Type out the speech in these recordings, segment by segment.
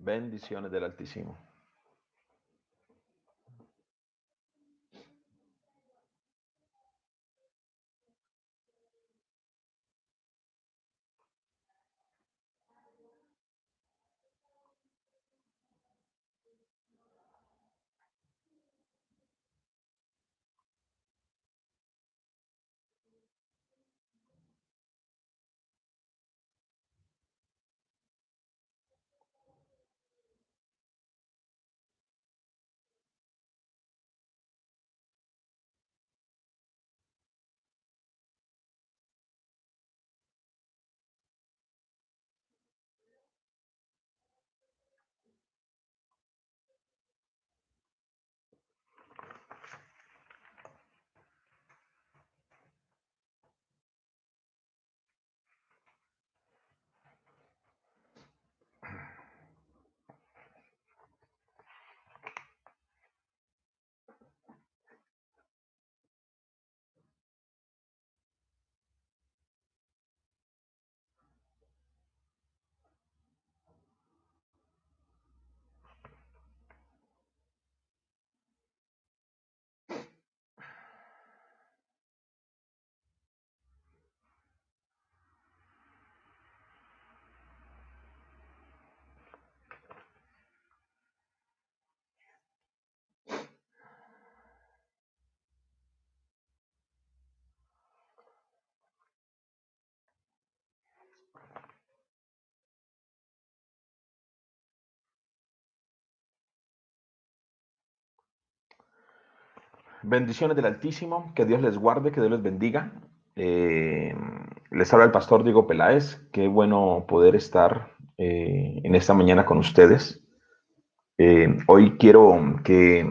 Bendiciones del Altísimo. Bendiciones del Altísimo, que Dios les guarde, que Dios les bendiga. Eh, Les habla el pastor Diego Peláez. Qué bueno poder estar en esta mañana con ustedes. Hoy quiero que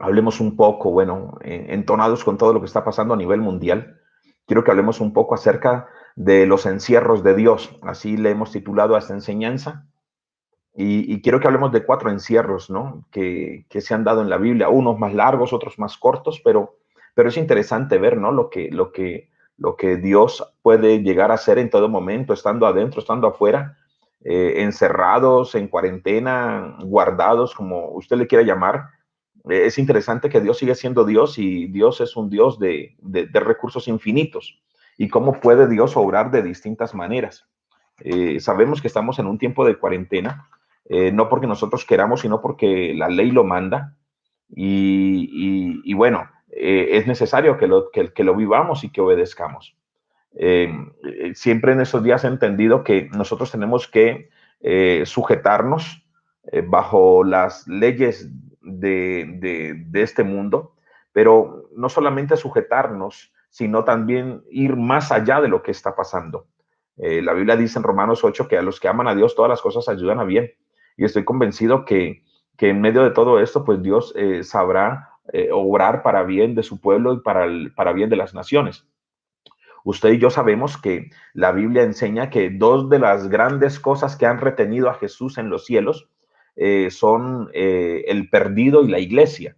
hablemos un poco, bueno, entonados con todo lo que está pasando a nivel mundial. Quiero que hablemos un poco acerca de los encierros de Dios. Así le hemos titulado a esta enseñanza. Y quiero que hablemos de 4 encierros, ¿no? Que se han dado en la Biblia, unos más largos, otros más cortos, pero es interesante ver, ¿no? Lo que Dios puede llegar a hacer en todo momento, estando adentro, estando afuera, encerrados, en cuarentena, guardados, como usted le quiera llamar. Es interesante que Dios sigue siendo Dios y Dios es un Dios de recursos infinitos. ¿Y cómo puede Dios obrar de distintas maneras? Sabemos que estamos en un tiempo de cuarentena, no porque nosotros queramos, sino porque la ley lo manda. Y bueno, es necesario que lo vivamos y que obedezcamos. Eh, Siempre en esos días he entendido que nosotros tenemos que sujetarnos bajo las leyes de este mundo, pero no solamente sujetarnos, sino también ir más allá de lo que está pasando. La Biblia dice en Romanos 8 que a los que aman a Dios todas las cosas ayudan a bien. Y estoy convencido que en medio de todo esto, pues Dios sabrá obrar para bien de su pueblo y para bien de las naciones. Usted y yo sabemos que la Biblia enseña que dos de las grandes cosas que han retenido a Jesús en los cielos son el perdido y la iglesia.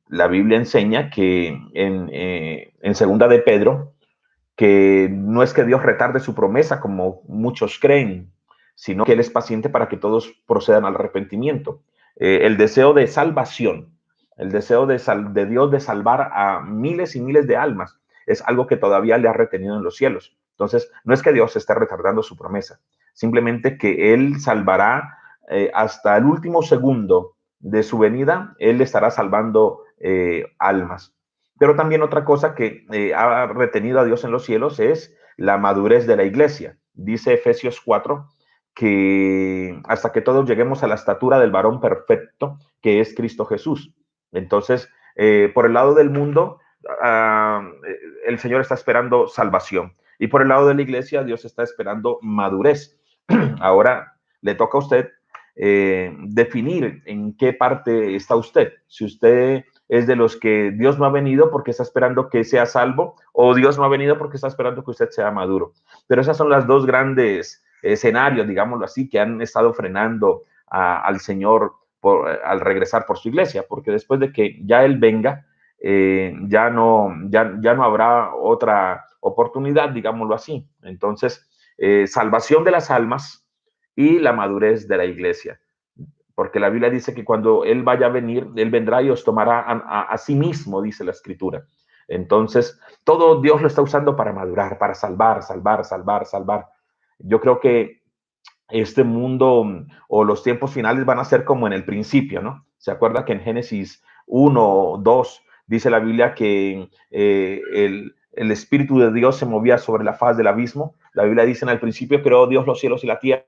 La Biblia enseña que en segunda de Pedro, que no es que Dios retarde su promesa como muchos creen, sino que Él es paciente para que todos procedan al arrepentimiento. El deseo de salvación, el deseo de Dios de salvar a miles y miles de almas, es algo que todavía le ha retenido en los cielos. Entonces, no es que Dios esté retardando su promesa, simplemente que Él salvará hasta el último segundo de su venida, Él estará salvando almas. Pero también otra cosa que ha retenido a Dios en los cielos es la madurez de la iglesia. Dice Efesios 4 que hasta que todos lleguemos a la estatura del varón perfecto, que es Cristo Jesús. Entonces, por el lado del mundo, el Señor está esperando salvación. Y por el lado de la iglesia, Dios está esperando madurez. Ahora le toca a usted definir en qué parte está usted. Si usted es de los que Dios no ha venido porque está esperando que sea salvo, o Dios no ha venido porque está esperando que usted sea maduro. Pero esas son las dos grandes escenarios, digámoslo así, que han estado frenando al Señor al regresar por su iglesia, porque después de que ya Él venga, ya no habrá otra oportunidad, digámoslo así. Entonces, salvación de las almas y la madurez de la iglesia. Porque la Biblia dice que cuando Él vaya a venir, Él vendrá y os tomará a sí mismo, dice la Escritura. Entonces, todo Dios lo está usando para madurar, para salvar, salvar, salvar, salvar. Yo creo que este mundo o los tiempos finales van a ser como en el principio, ¿no? Se acuerda que en Génesis 1, 2 dice la Biblia que el Espíritu de Dios se movía sobre la faz del abismo. La Biblia dice en el principio creó Dios los cielos y la tierra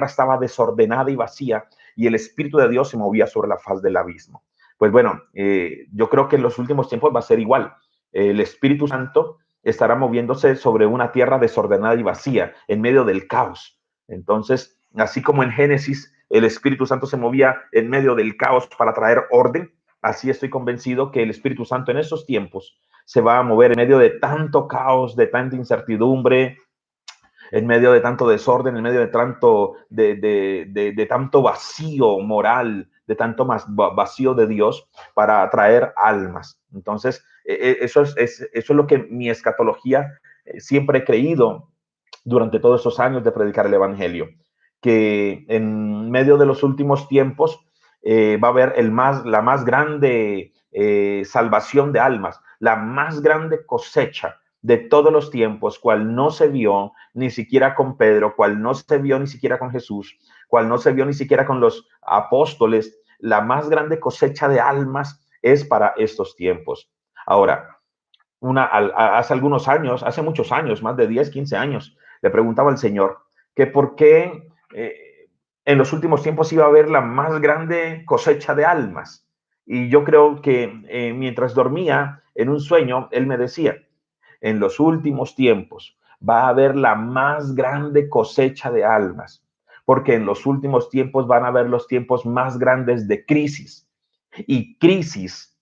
estaba desordenada y vacía y el Espíritu de Dios se movía sobre la faz del abismo. Pues bueno, yo creo que en los últimos tiempos va a ser igual. El Espíritu Santo estará moviéndose sobre una tierra desordenada y vacía, en medio del caos. Entonces, así como en Génesis el Espíritu Santo se movía en medio del caos para traer orden, así estoy convencido que el Espíritu Santo en esos tiempos se va a mover en medio de tanto caos, de tanta incertidumbre, en medio de tanto desorden, en medio de tanto, de tanto vacío moral, de tanto más vacío de Dios para atraer almas. Entonces, eso es lo que mi escatología siempre he creído durante todos esos años de predicar el Evangelio, que en medio de los últimos tiempos va a haber la más grande salvación de almas, la más grande cosecha de todos los tiempos, cual no se vio ni siquiera con Pedro, cual no se vio ni siquiera con Jesús, cual no se vio ni siquiera con los apóstoles. La más grande cosecha de almas es para estos tiempos. Ahora, hace algunos años, hace muchos años, más de 10, 15 años, le preguntaba al Señor que por qué en los últimos tiempos iba a haber la más grande cosecha de almas. Y yo creo que mientras dormía en un sueño, Él me decía, en los últimos tiempos va a haber la más grande cosecha de almas, porque en los últimos tiempos van a haber los tiempos más grandes de crisis. Y crisis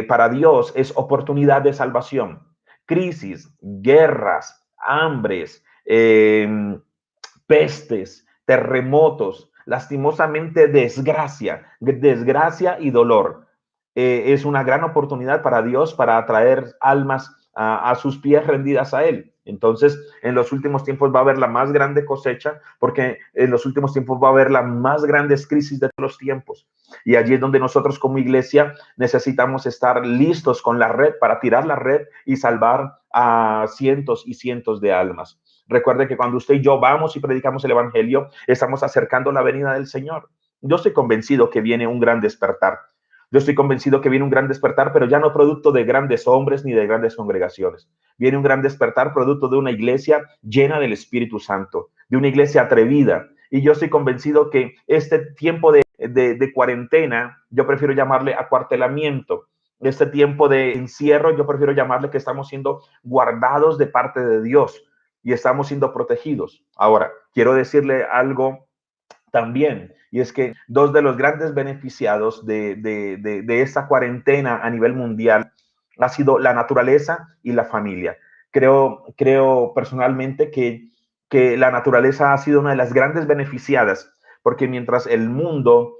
para Dios es oportunidad de salvación. Crisis, guerras, hambres, pestes, terremotos, lastimosamente desgracia y dolor. Es una gran oportunidad para Dios para atraer almas a sus pies rendidas a Él. Entonces, en los últimos tiempos va a haber la más grande cosecha, porque en los últimos tiempos va a haber las más grandes crisis de todos los tiempos. Y allí es donde nosotros como iglesia necesitamos estar listos con la red para tirar la red y salvar a cientos y cientos de almas. Recuerde que cuando usted y yo vamos y predicamos el Evangelio, estamos acercando la venida del Señor. Yo estoy convencido que viene un gran despertar. Yo estoy convencido que viene un gran despertar, pero ya no producto de grandes hombres ni de grandes congregaciones. Viene un gran despertar producto de una iglesia llena del Espíritu Santo, de una iglesia atrevida. Y yo estoy convencido que este tiempo de cuarentena, yo prefiero llamarle acuartelamiento. Este tiempo de encierro, yo prefiero llamarle que estamos siendo guardados de parte de Dios y estamos siendo protegidos. Ahora, quiero decirle algo también, y es que dos de los grandes beneficiados de esta cuarentena a nivel mundial ha sido la naturaleza y la familia. Creo personalmente que la naturaleza ha sido una de las grandes beneficiadas, porque mientras el mundo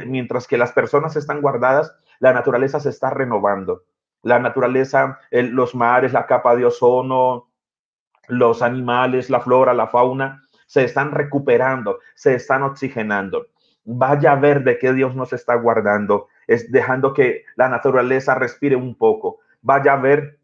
mientras que las personas están guardadas, la naturaleza se está renovando. La naturaleza, los mares, la capa de ozono, los animales, la flora, la fauna, se están recuperando, se están oxigenando. Vaya a ver de qué Dios nos está guardando, es dejando que la naturaleza respire un poco. Vaya a ver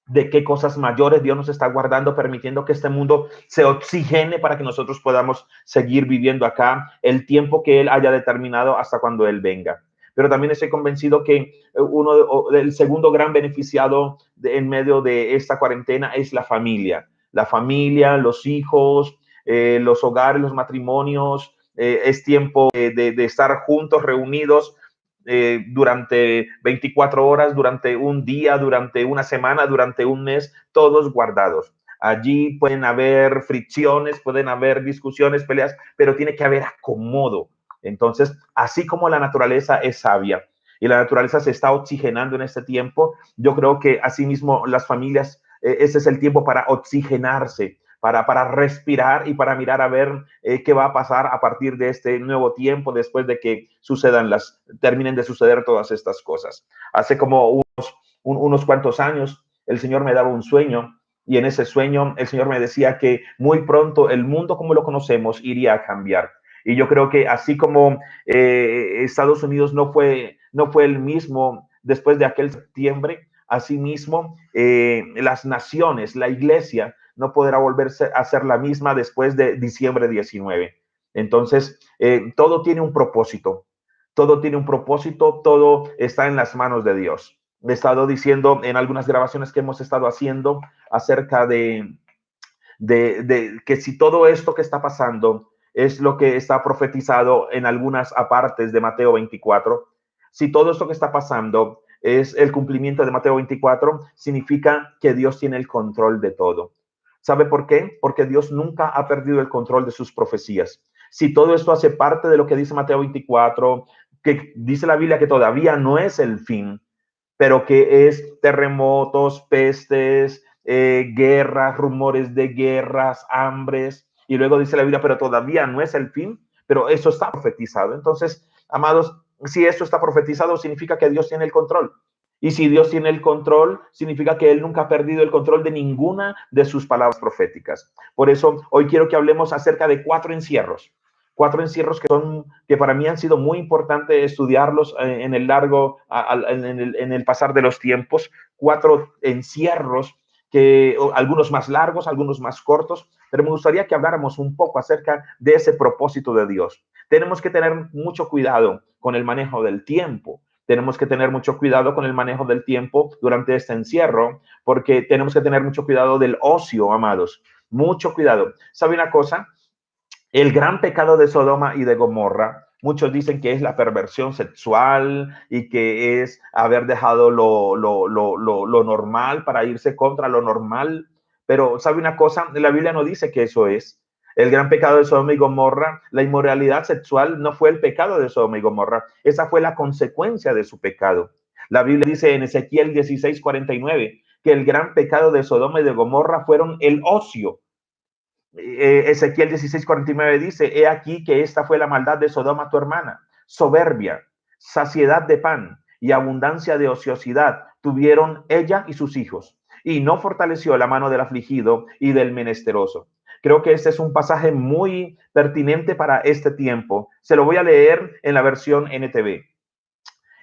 de qué cosas mayores Dios nos está guardando, permitiendo que este mundo se oxigene para que nosotros podamos seguir viviendo acá el tiempo que Él haya determinado hasta cuando Él venga. Pero también estoy convencido que el segundo gran beneficiado en medio de esta cuarentena es la familia. La familia, los hijos, los hogares, los matrimonios. Es tiempo de estar juntos, reunidos, durante 24 horas, durante un día, durante una semana, durante un mes, todos guardados. Allí pueden haber fricciones, pueden haber discusiones, peleas, pero tiene que haber acomodo. Entonces, así como la naturaleza es sabia y la naturaleza se está oxigenando en este tiempo, yo creo que asimismo las familias, ese es el tiempo para oxigenarse, para respirar y para mirar a ver qué va a pasar a partir de este nuevo tiempo, después de que terminen de suceder todas estas cosas. Hace como unos cuantos años, el Señor me daba un sueño y en ese sueño el Señor me decía que muy pronto el mundo como lo conocemos iría a cambiar. Y yo creo que así como Estados Unidos no fue el mismo después de aquel septiembre, asimismo las naciones, la iglesia, no podrá volverse a ser la misma después de diciembre 19. Entonces, todo tiene un propósito, todo tiene un propósito, todo está en las manos de Dios. He estado diciendo en algunas grabaciones que hemos estado haciendo acerca de que si todo esto que está pasando es lo que está profetizado en algunas apartes de Mateo 24, si todo esto que está pasando es el cumplimiento de Mateo 24, significa que Dios tiene el control de todo. ¿Sabe por qué? Porque Dios nunca ha perdido el control de sus profecías. Si todo esto hace parte de lo que dice Mateo 24, que dice la Biblia que todavía no es el fin, pero que es terremotos, pestes, guerras, rumores de guerras, hambres, y luego dice la Biblia, pero todavía no es el fin, pero eso está profetizado. Entonces, amados, si eso está profetizado, significa que Dios tiene el control. Y si Dios tiene el control, significa que Él nunca ha perdido el control de ninguna de sus palabras proféticas. Por eso, hoy quiero que hablemos acerca de cuatro encierros que para mí han sido muy importantes estudiarlos en el largo, en el pasar de los tiempos, cuatro encierros que algunos más largos, algunos más cortos, pero me gustaría que habláramos un poco acerca de ese propósito de Dios. Tenemos que tener mucho cuidado con el manejo del tiempo. Tenemos que tener mucho cuidado con el manejo del tiempo durante este encierro, porque tenemos que tener mucho cuidado del ocio, amados. Mucho cuidado. ¿Sabe una cosa? El gran pecado de Sodoma y de Gomorra, muchos dicen que es la perversión sexual y que es haber dejado lo normal para irse contra lo normal. Pero, ¿sabe una cosa? La Biblia no dice que eso es. El gran pecado de Sodoma y Gomorra, la inmoralidad sexual no fue el pecado de Sodoma y Gomorra, esa fue la consecuencia de su pecado. La Biblia dice en Ezequiel 16:49 que el gran pecado de Sodoma y de Gomorra fueron el ocio. Ezequiel 16:49 dice, he aquí que esta fue la maldad de Sodoma tu hermana, soberbia, saciedad de pan y abundancia de ociosidad tuvieron ella y sus hijos, y no fortaleció la mano del afligido y del menesteroso. Creo que este es un pasaje muy pertinente para este tiempo. Se lo voy a leer en la versión NTV.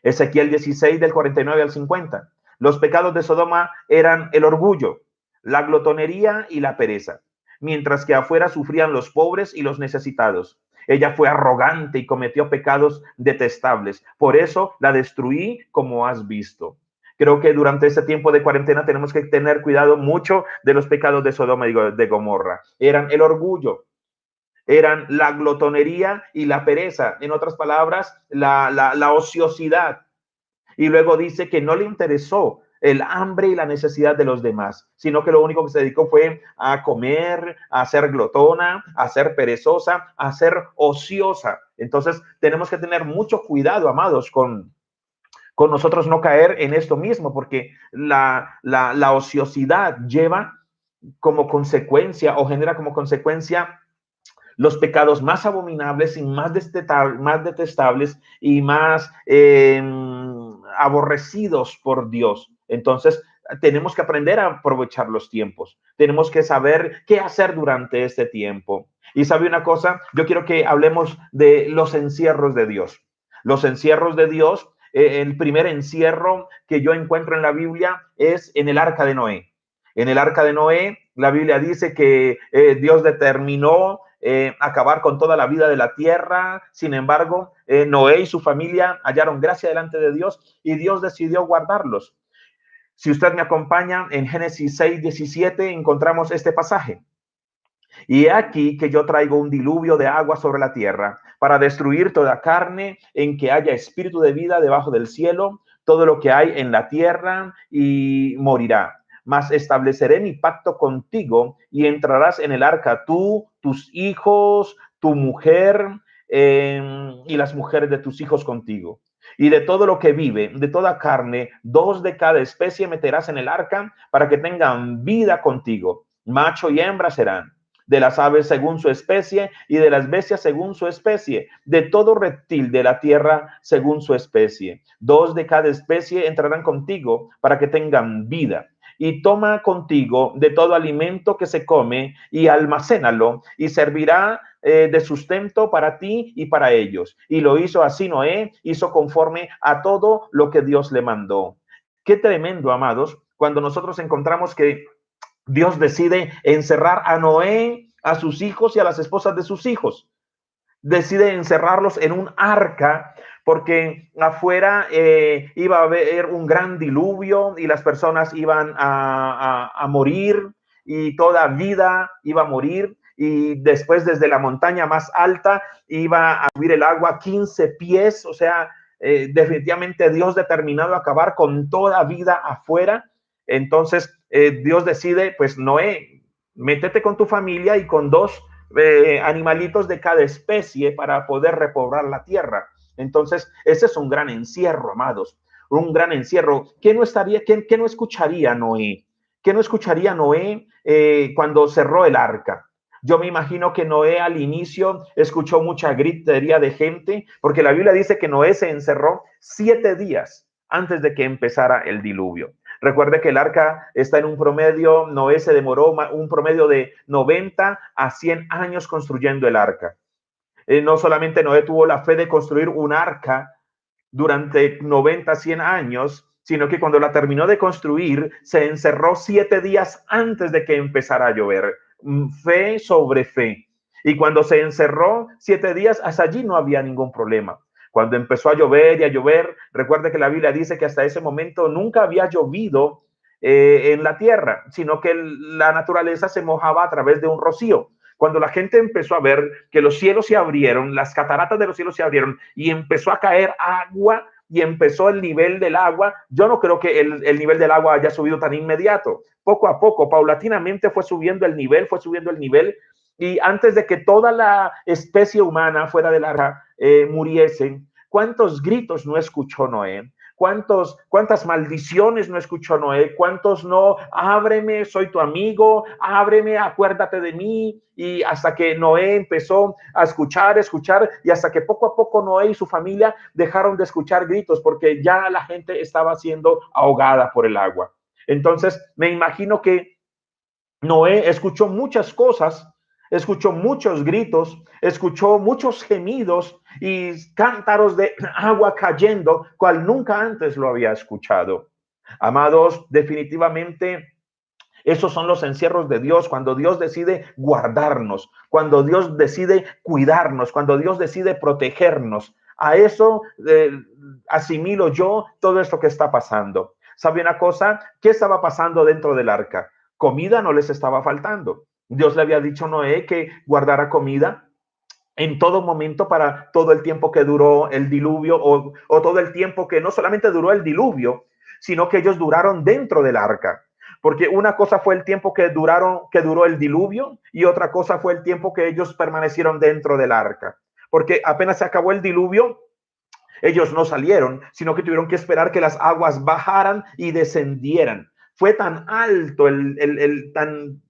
Ezequiel 16 del 49 al 50. Los pecados de Sodoma eran el orgullo, la glotonería y la pereza, mientras que afuera sufrían los pobres y los necesitados. Ella fue arrogante y cometió pecados detestables. Por eso la destruí como has visto. Creo que durante este tiempo de cuarentena tenemos que tener cuidado mucho de los pecados de Sodoma y de Gomorra. Eran el orgullo, eran la glotonería y la pereza. En otras palabras, la ociosidad. Y luego dice que no le interesó el hambre y la necesidad de los demás, sino que lo único que se dedicó fue a comer, a ser glotona, a ser perezosa, a ser ociosa. Entonces tenemos que tener mucho cuidado, amados, con nosotros no caer en esto mismo, porque la ociosidad lleva como consecuencia o genera como consecuencia los pecados más abominables y más detestables y más aborrecidos por Dios. Entonces, tenemos que aprender a aprovechar los tiempos. Tenemos que saber qué hacer durante este tiempo. Y sabe una cosa, yo quiero que hablemos de los encierros de Dios. Los encierros de Dios, el primer encierro que yo encuentro en la Biblia es en el arca de Noé. En el arca de Noé, la Biblia dice que Dios determinó acabar con toda la vida de la tierra. Sin embargo, Noé y su familia hallaron gracia delante de Dios y Dios decidió guardarlos. Si usted me acompaña en Génesis 6:17, encontramos este pasaje. Y he aquí que yo traigo un diluvio de agua sobre la tierra para destruir toda carne en que haya espíritu de vida debajo del cielo, todo lo que hay en la tierra y morirá. Mas estableceré mi pacto contigo y entrarás en el arca tú, tus hijos, tu mujer y las mujeres de tus hijos contigo. Y de todo lo que vive, de toda carne, 2 de cada especie meterás en el arca para que tengan vida contigo. Macho y hembra serán, de las aves según su especie y de las bestias según su especie, de todo reptil de la tierra según su especie. 2 de cada especie entrarán contigo para que tengan vida. y toma contigo de todo alimento que se come y almacénalo y servirá de sustento para ti y para ellos. Y lo hizo así Noé, hizo conforme a todo lo que Dios le mandó. Qué tremendo, amados, cuando nosotros encontramos que Dios decide encerrar a Noé, a sus hijos y a las esposas de sus hijos. Decide encerrarlos en un arca porque afuera iba a haber un gran diluvio y las personas iban a morir y toda vida iba a morir. Y después desde la montaña más alta iba a subir el agua 15 pies, o sea, definitivamente Dios determinado a acabar con toda vida afuera. Entonces Dios decide, pues Noé, métete con tu familia y con dos animalitos de cada especie para poder repoblar la tierra. Entonces, ese es un gran encierro, amados, un gran encierro. ¿Qué no estaría, qué no escucharía Noé? ¿Qué no escucharía Noé cuando cerró el arca? Yo me imagino que Noé al inicio escuchó mucha gritería de gente, porque la Biblia dice que Noé se encerró 7 días antes de que empezara el diluvio. Recuerde que el arca está en un promedio, Noé se demoró un promedio de 90 a 100 años construyendo el arca. No solamente Noé tuvo la fe de construir un arca durante 90 a 100 años, sino que cuando la terminó de construir, se encerró 7 días antes de que empezara a llover. Fe sobre fe. Y cuando se encerró 7 días, hasta allí no había ningún problema. Cuando empezó a llover y a llover, recuerde que la Biblia dice que hasta ese momento nunca había llovido en la tierra, sino que la naturaleza se mojaba a través de un rocío. Cuando la gente empezó a ver que los cielos se abrieron, las cataratas de los cielos se abrieron y empezó a caer agua y empezó el nivel del agua, yo no creo que el nivel del agua haya subido tan inmediato. Poco a poco, paulatinamente fue subiendo el nivel, y antes de que toda la especie humana fuera del arca muriese, ¿cuántos gritos no escuchó Noé? ¿Cuántas maldiciones no escuchó Noé? ¿Cuántos no? Ábreme, soy tu amigo, ábreme, acuérdate de mí. Y hasta que Noé empezó a escuchar, y hasta que poco a poco Noé y su familia dejaron de escuchar gritos porque ya la gente estaba siendo ahogada por el agua. Entonces, me imagino que Noé escuchó muchas cosas, escuchó muchos gritos, escuchó muchos gemidos y cántaros de agua cayendo, cual nunca antes lo había escuchado. Amados, definitivamente esos son los encierros de Dios, cuando Dios decide guardarnos, cuando Dios decide cuidarnos, cuando Dios decide protegernos. A eso asimilo yo todo esto que está pasando. ¿Sabe una cosa? ¿Qué estaba pasando dentro del arca? Comida no les estaba faltando. Dios le había dicho a Noé que guardara comida en todo momento para todo el tiempo que duró el diluvio o todo el tiempo que no solamente duró el diluvio, sino que ellos duraron dentro del arca. Porque una cosa fue el tiempo que duró el diluvio y otra cosa fue el tiempo que ellos permanecieron dentro del arca. Porque apenas se acabó el diluvio, ellos no salieron, sino que tuvieron que esperar que las aguas bajaran y descendieran. Fue tan alto,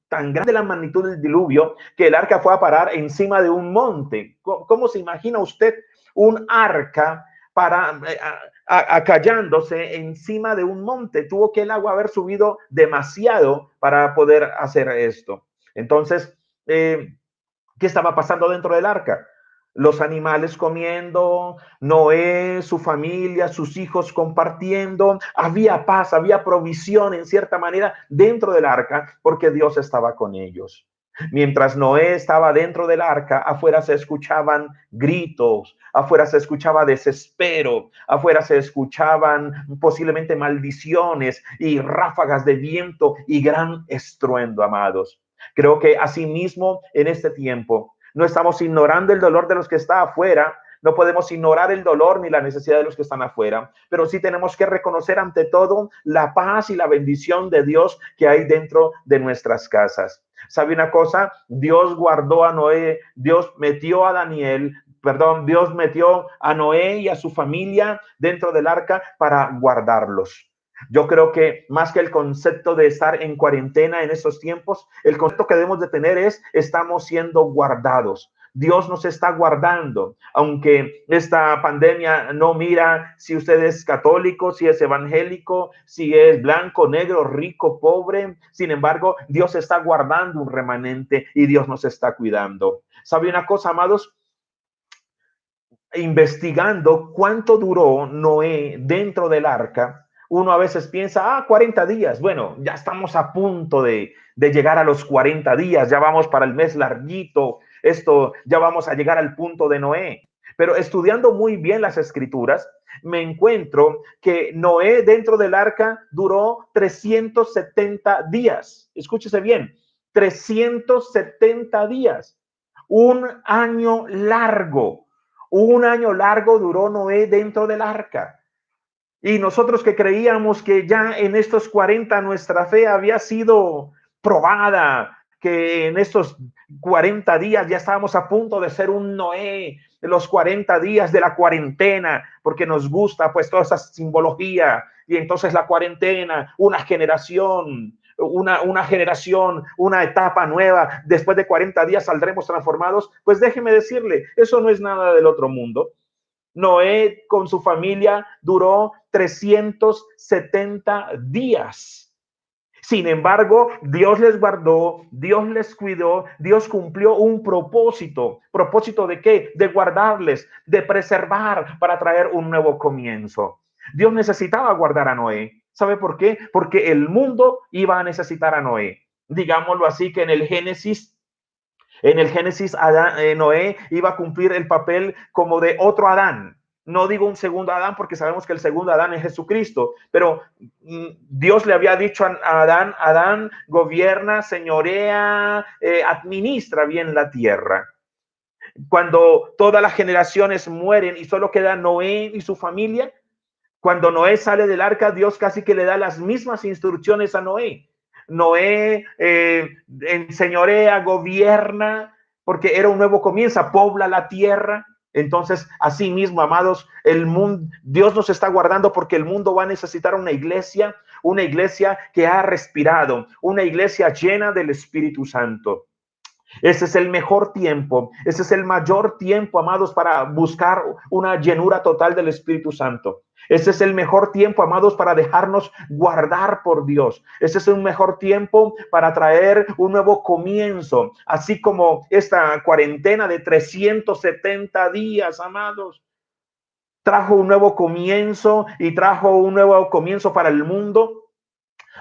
tan grande la magnitud del diluvio que el arca fue a parar encima de un monte. ¿Cómo se imagina usted un arca para acallándose encima de un monte? Tuvo que el agua haber subido demasiado para poder hacer esto. Entonces, ¿qué estaba pasando dentro del arca? Los animales comiendo, Noé, su familia, sus hijos compartiendo, había paz, había provisión en cierta manera dentro del arca porque Dios estaba con ellos. Mientras Noé estaba dentro del arca, afuera se escuchaban gritos, afuera se escuchaba desespero, afuera se escuchaban posiblemente maldiciones y ráfagas de viento y gran estruendo, amados. Creo que asimismo en este tiempo no estamos ignorando el dolor de los que está afuera, no podemos ignorar el dolor ni la necesidad de los que están afuera, pero sí tenemos que reconocer ante todo la paz y la bendición de Dios que hay dentro de nuestras casas. ¿Sabe una cosa? Dios guardó a Noé, Dios metió a Noé y a su familia dentro del arca para guardarlos. Yo creo que más que el concepto de estar en cuarentena en estos tiempos, el concepto que debemos de tener es estamos siendo guardados. Dios nos está guardando, aunque esta pandemia no mira si usted es católico, si es evangélico, si es blanco, negro, rico, pobre. Sin embargo, Dios está guardando un remanente y Dios nos está cuidando. ¿Sabe una cosa, amados? Investigando cuánto duró Noé dentro del arca, uno a veces piensa, 40 días. Bueno, ya estamos a punto de llegar a los 40 días, ya vamos para el mes larguito, esto, ya vamos a llegar al punto de Noé. Pero estudiando muy bien las escrituras, me encuentro que Noé dentro del arca duró 370 días. Escúchese bien, 370 días, un año largo. Un año largo duró Noé dentro del arca. Y nosotros que creíamos que ya en estos 40 nuestra fe había sido probada, que en estos 40 días ya estábamos a punto de ser un Noé, de los 40 días de la cuarentena, porque nos gusta pues toda esa simbología. Y entonces la cuarentena, una generación, una etapa nueva, después de 40 días saldremos transformados. Pues déjeme decirle, eso no es nada del otro mundo. Noé con su familia duró 370 días. Sin embargo, Dios les guardó, Dios les cuidó, Dios cumplió un propósito. ¿Propósito de qué? De guardarles, de preservar para traer un nuevo comienzo. Dios necesitaba guardar a Noé. ¿Sabe por qué? Porque el mundo iba a necesitar a Noé. Digámoslo así, que en el Génesis, Noé iba a cumplir el papel como de otro Adán. No digo un segundo Adán porque sabemos que el segundo Adán es Jesucristo, pero Dios le había dicho a Adán, Adán, gobierna, señorea, administra bien la tierra. Cuando todas las generaciones mueren y solo queda Noé y su familia, cuando Noé sale del arca, Dios casi que le da las mismas instrucciones a Noé. Noé enseñorea, gobierna, porque era un nuevo comienzo, pobla la tierra. Entonces, así mismo, amados, el mundo, Dios nos está guardando porque el mundo va a necesitar una iglesia que ha respirado, una iglesia llena del Espíritu Santo. Ese es el mejor tiempo, ese es el mayor tiempo, amados, para buscar una llenura total del Espíritu Santo. Ese es el mejor tiempo, amados, para dejarnos guardar por Dios. Ese es un mejor tiempo para traer un nuevo comienzo, así como esta cuarentena de 370 días, amados, trajo un nuevo comienzo y trajo un nuevo comienzo para el mundo.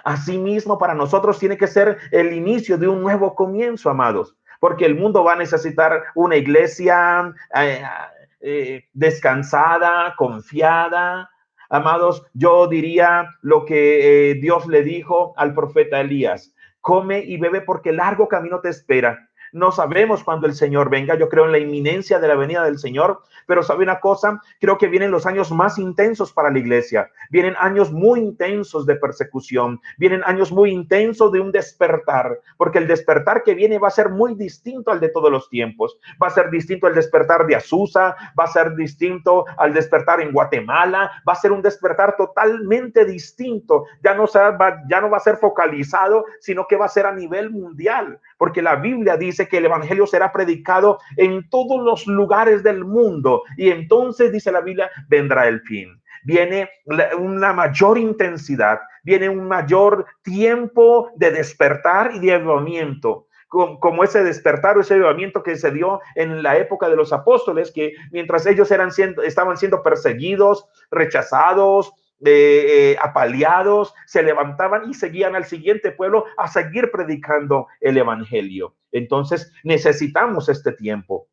Asimismo, para nosotros tiene que ser el inicio de un nuevo comienzo, amados, porque el mundo va a necesitar una iglesia descansada, confiada. Amados, yo diría lo que Dios le dijo al profeta Elías: come y bebe porque largo camino te espera. No sabemos cuándo el Señor venga. Yo creo en la inminencia de la venida del Señor, pero ¿sabe una cosa? Creo que vienen los años más intensos para la iglesia. Vienen años muy intensos de persecución. Vienen años muy intensos de un despertar, porque el despertar que viene va a ser muy distinto al de todos los tiempos. Va a ser distinto al despertar de Azusa, va a ser distinto al despertar en Guatemala, va a ser un despertar totalmente distinto. Ya no va a ser focalizado, sino que va a ser a nivel mundial, porque la Biblia dice que el evangelio será predicado en todos los lugares del mundo, y entonces dice la Biblia, vendrá el fin. Viene una mayor intensidad, viene un mayor tiempo de despertar y de avivamiento, como ese despertar o ese avivamiento que se dio en la época de los apóstoles, que mientras ellos estaban siendo perseguidos, rechazados, apaleados, se levantaban y seguían al siguiente pueblo a seguir predicando el evangelio. Entonces necesitamos este tiempo.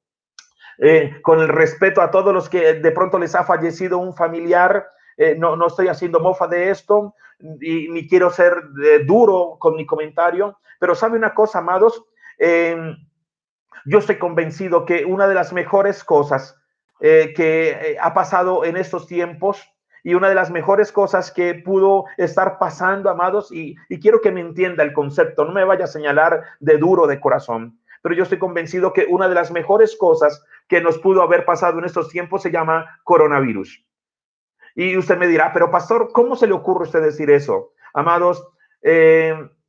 Con el respeto a todos los que de pronto les ha fallecido un familiar, no estoy haciendo mofa de esto y ni quiero ser duro con mi comentario, pero sabe una cosa, amados, yo estoy convencido que una de las mejores cosas que ha pasado en estos tiempos, y una de las mejores cosas que pudo estar pasando, amados, y quiero que me entienda el concepto, no me vaya a señalar de duro de corazón, pero yo estoy convencido que una de las mejores cosas que nos pudo haber pasado en estos tiempos se llama coronavirus. Y usted me dirá, pero pastor, ¿cómo se le ocurre a usted decir eso? Amados,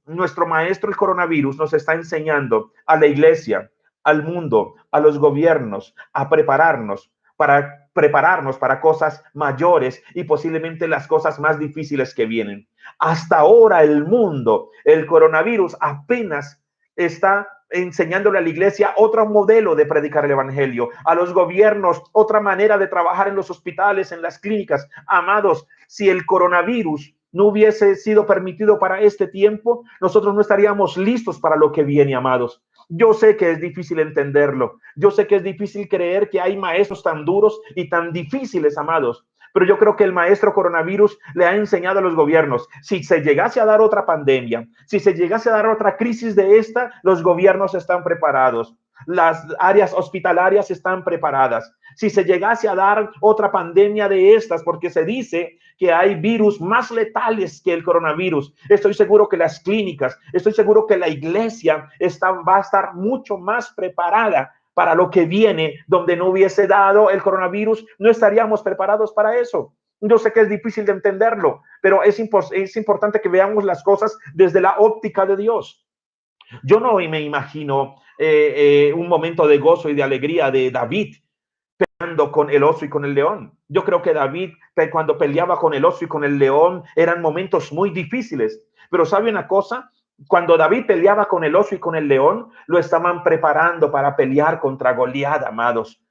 nuestro maestro el coronavirus nos está enseñando a la iglesia al mundo, a los gobiernos, a prepararnos para cosas mayores y posiblemente las cosas más difíciles que vienen. Hasta ahora el mundo, el coronavirus apenas está enseñándole a la iglesia otro modelo de predicar el evangelio, a los gobiernos otra manera de trabajar en los hospitales, en las clínicas. Amados, si el coronavirus no hubiese sido permitido para este tiempo, nosotros no estaríamos listos para lo que viene, amados. Yo sé que es difícil entenderlo. Yo sé que es difícil creer que hay maestros tan duros y tan difíciles, amados. Pero yo creo que el maestro coronavirus le ha enseñado a los gobiernos, si se llegase a dar otra pandemia, si se llegase a dar otra crisis de esta, los gobiernos están preparados. Las áreas hospitalarias están preparadas. Si se llegase a dar otra pandemia de estas, porque se dice que hay virus más letales que el coronavirus, estoy seguro que las clínicas, estoy seguro que la iglesia va a estar mucho más preparada para lo que viene. Donde no hubiese dado el coronavirus, no estaríamos preparados para eso. Yo sé que es difícil de entenderlo, pero es importante que veamos las cosas desde la óptica de Dios. Yo no me imagino un momento de gozo y de alegría de David peleando con el oso y con el león. Yo creo que David, cuando peleaba con el oso y con el león, eran momentos muy difíciles. Pero ¿sabe una cosa? Cuando David peleaba con el oso y con el león, lo estaban preparando para pelear contra Goliat, amados.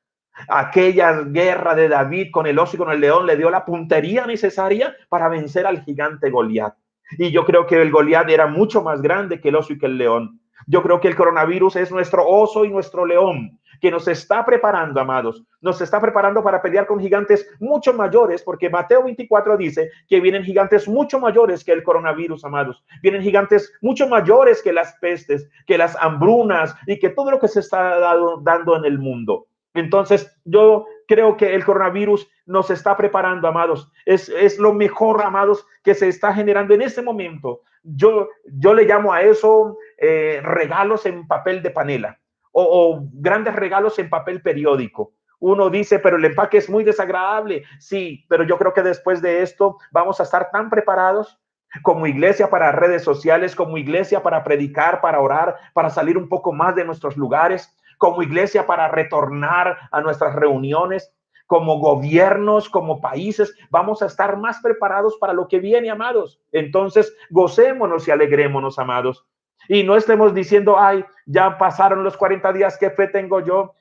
Aquella guerra de David con el oso y con el león le dio la puntería necesaria para vencer al gigante Goliat. Y yo creo que el Goliat era mucho más grande que el oso y que el león. Yo creo que el coronavirus es nuestro oso y nuestro león, que nos está preparando, amados, nos está preparando para pelear con gigantes mucho mayores, porque Mateo 24 dice que vienen gigantes mucho mayores que el coronavirus, amados. Vienen gigantes mucho mayores que las pestes, que las hambrunas y que todo lo que se está dando en el mundo. Entonces, yo creo que el coronavirus nos está preparando, amados. Es lo mejor, amados, que se está generando en este momento. Yo le llamo a eso regalos en papel de panela o grandes regalos en papel periódico. Uno dice, pero el empaque es muy desagradable. Sí, pero yo creo que después de esto vamos a estar tan preparados como iglesia para redes sociales, como iglesia para predicar, para orar, para salir un poco más de nuestros lugares, como iglesia para retornar a nuestras reuniones, como gobiernos, como países, vamos a estar más preparados para lo que viene, amados. Entonces, gocémonos y alegrémonos, amados. Y no estemos diciendo, ay, ya pasaron los 40 días, ¿qué fe tengo yo?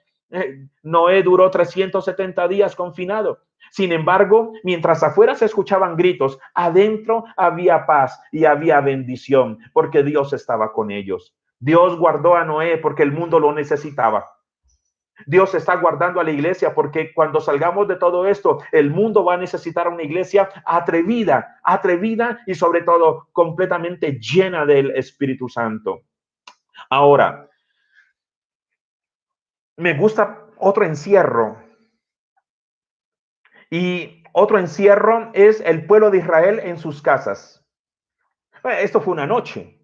Noé duró 370 días confinado. Sin embargo, mientras afuera se escuchaban gritos, adentro había paz y había bendición, porque Dios estaba con ellos. Dios guardó a Noé porque el mundo lo necesitaba. Dios está guardando a la iglesia porque cuando salgamos de todo esto, el mundo va a necesitar una iglesia atrevida y sobre todo completamente llena del Espíritu Santo. Ahora, me gusta otro encierro. Y otro encierro es el pueblo de Israel en sus casas. Esto fue una noche.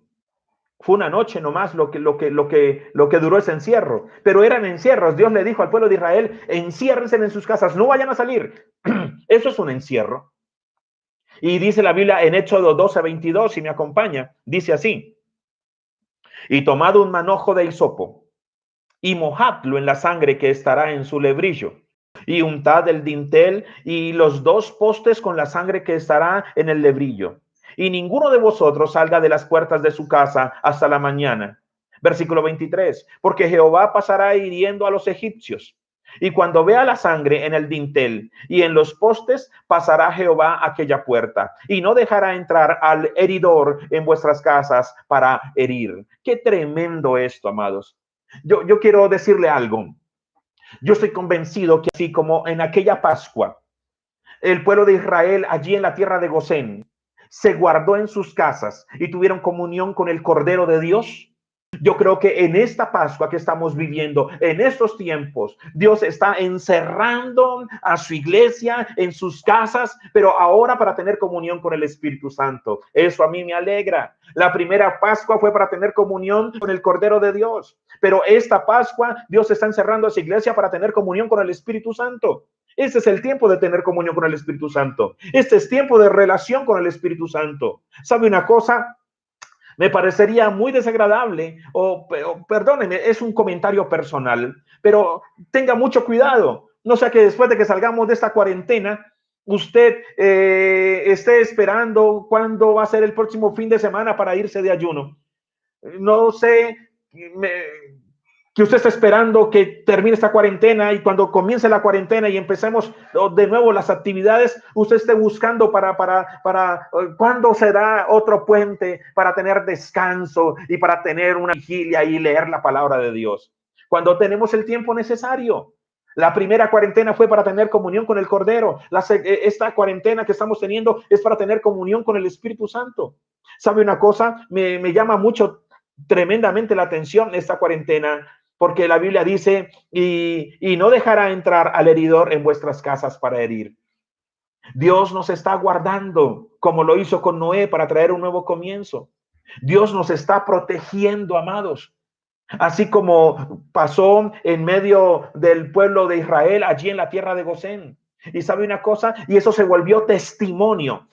Fue una noche nomás lo que duró ese encierro. Pero eran encierros. Dios le dijo al pueblo de Israel, enciérrense en sus casas, no vayan a salir. Eso es un encierro. Y dice la Biblia en Éxodo 12:22, si me acompaña, dice así: y tomad un manojo de hisopo y mojadlo en la sangre que estará en su lebrillo, y untad el dintel y los 2 postes con la sangre que estará en el lebrillo. Y ninguno de vosotros salga de las puertas de su casa hasta la mañana. Versículo 23. Porque Jehová pasará hiriendo a los egipcios. Y cuando vea la sangre en el dintel y en los postes, pasará Jehová aquella puerta y no dejará entrar al heridor en vuestras casas para herir. Qué tremendo esto, amados. Yo quiero decirle algo. Yo estoy convencido que así como en aquella Pascua, el pueblo de Israel allí en la tierra de Gosén se guardó en sus casas y tuvieron comunión con el Cordero de Dios. Yo creo que en esta Pascua que estamos viviendo, en estos tiempos, Dios está encerrando a su iglesia en sus casas, pero ahora para tener comunión con el Espíritu Santo. Eso a mí me alegra. La primera Pascua fue para tener comunión con el Cordero de Dios, pero esta Pascua Dios está encerrando a su iglesia para tener comunión con el Espíritu Santo. Este es el tiempo de tener comunión con el Espíritu Santo. Este es tiempo de relación con el Espíritu Santo. ¿Sabe una cosa? Me parecería muy desagradable, perdónenme, es un comentario personal, pero tenga mucho cuidado. No sea que después de que salgamos de esta cuarentena, usted esté esperando cuándo va a ser el próximo fin de semana para irse de ayuno. No sé, me, que usted está esperando que termine esta cuarentena y cuando comience la cuarentena y empecemos de nuevo las actividades, usted esté buscando para cuándo será otro puente para tener descanso y para tener una vigilia y leer la palabra de Dios. Cuando tenemos el tiempo necesario. La primera cuarentena fue para tener comunión con el Cordero. Esta cuarentena que estamos teniendo es para tener comunión con el Espíritu Santo. ¿Sabe una cosa? Me llama mucho, tremendamente la atención esta cuarentena, porque la Biblia dice, y no dejará entrar al heridor en vuestras casas para herir. Dios nos está guardando, como lo hizo con Noé, para traer un nuevo comienzo. Dios nos está protegiendo, amados. Así como pasó en medio del pueblo de Israel, allí en la tierra de Gosén. Y sabe una cosa, y eso se volvió testimonio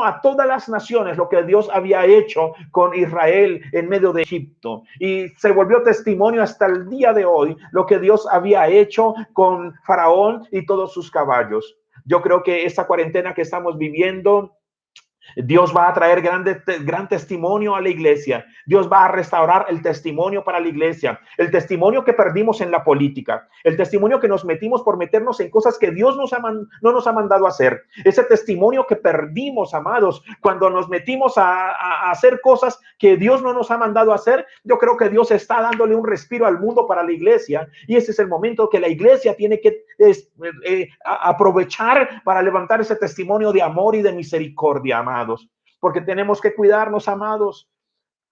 a todas las naciones, lo que Dios había hecho con Israel en medio de Egipto. Y se volvió testimonio hasta el día de hoy, lo que Dios había hecho con Faraón y todos sus caballos. Yo creo que esta cuarentena que estamos viviendo, Dios va a traer gran testimonio a la iglesia. Dios va a restaurar el testimonio para la iglesia. El testimonio que perdimos en la política. El testimonio que nos metimos por meternos en cosas que Dios no nos ha mandado a hacer. Ese testimonio que perdimos, amados, cuando nos metimos a hacer cosas que Dios no nos ha mandado a hacer. Yo creo que Dios está dándole un respiro al mundo para la iglesia. Y ese es el momento que la iglesia tiene que aprovechar para levantar ese testimonio de amor y de misericordia, amados, porque tenemos que cuidarnos, amados.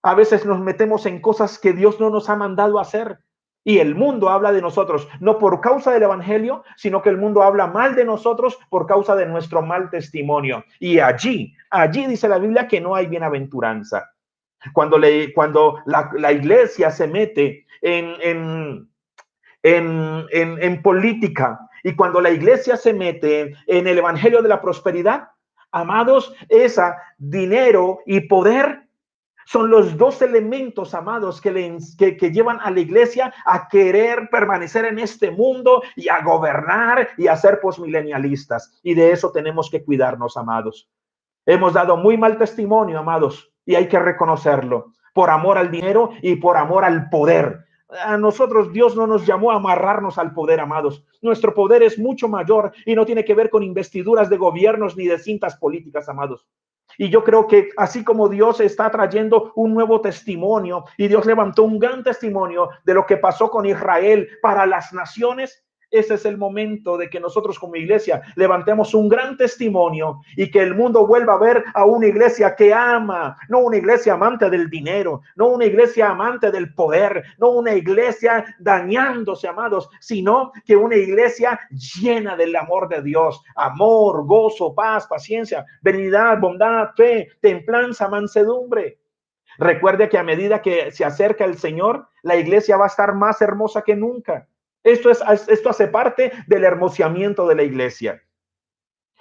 A veces nos metemos en cosas que Dios no nos ha mandado a hacer y el mundo habla de nosotros, no por causa del evangelio, sino que el mundo habla mal de nosotros por causa de nuestro mal testimonio. Y allí dice la Biblia que no hay bienaventuranza. Cuando la iglesia se mete en política, y cuando la iglesia se mete en el evangelio de la prosperidad, amados, dinero y poder son los dos elementos, amados, que llevan a la iglesia a querer permanecer en este mundo y a gobernar y a ser posmilenialistas. Y de eso tenemos que cuidarnos, amados. Hemos dado muy mal testimonio, amados, y hay que reconocerlo, por amor al dinero y por amor al poder. A nosotros Dios no nos llamó a amarrarnos al poder, amados. Nuestro poder es mucho mayor y no tiene que ver con investiduras de gobiernos ni de cintas políticas, amados. Y yo creo que así como Dios está trayendo un nuevo testimonio y Dios levantó un gran testimonio de lo que pasó con Israel para las naciones, ese es el momento de que nosotros como iglesia levantemos un gran testimonio y que el mundo vuelva a ver a una iglesia que ama, no una iglesia amante del dinero, no una iglesia amante del poder, no una iglesia dañándose, amados, sino que una iglesia llena del amor de Dios, amor, gozo, paz, paciencia, benignidad, bondad, fe, templanza, mansedumbre. Recuerde que a medida que se acerca el Señor, la iglesia va a estar más hermosa que nunca. Esto hace parte del hermoseamiento de la iglesia.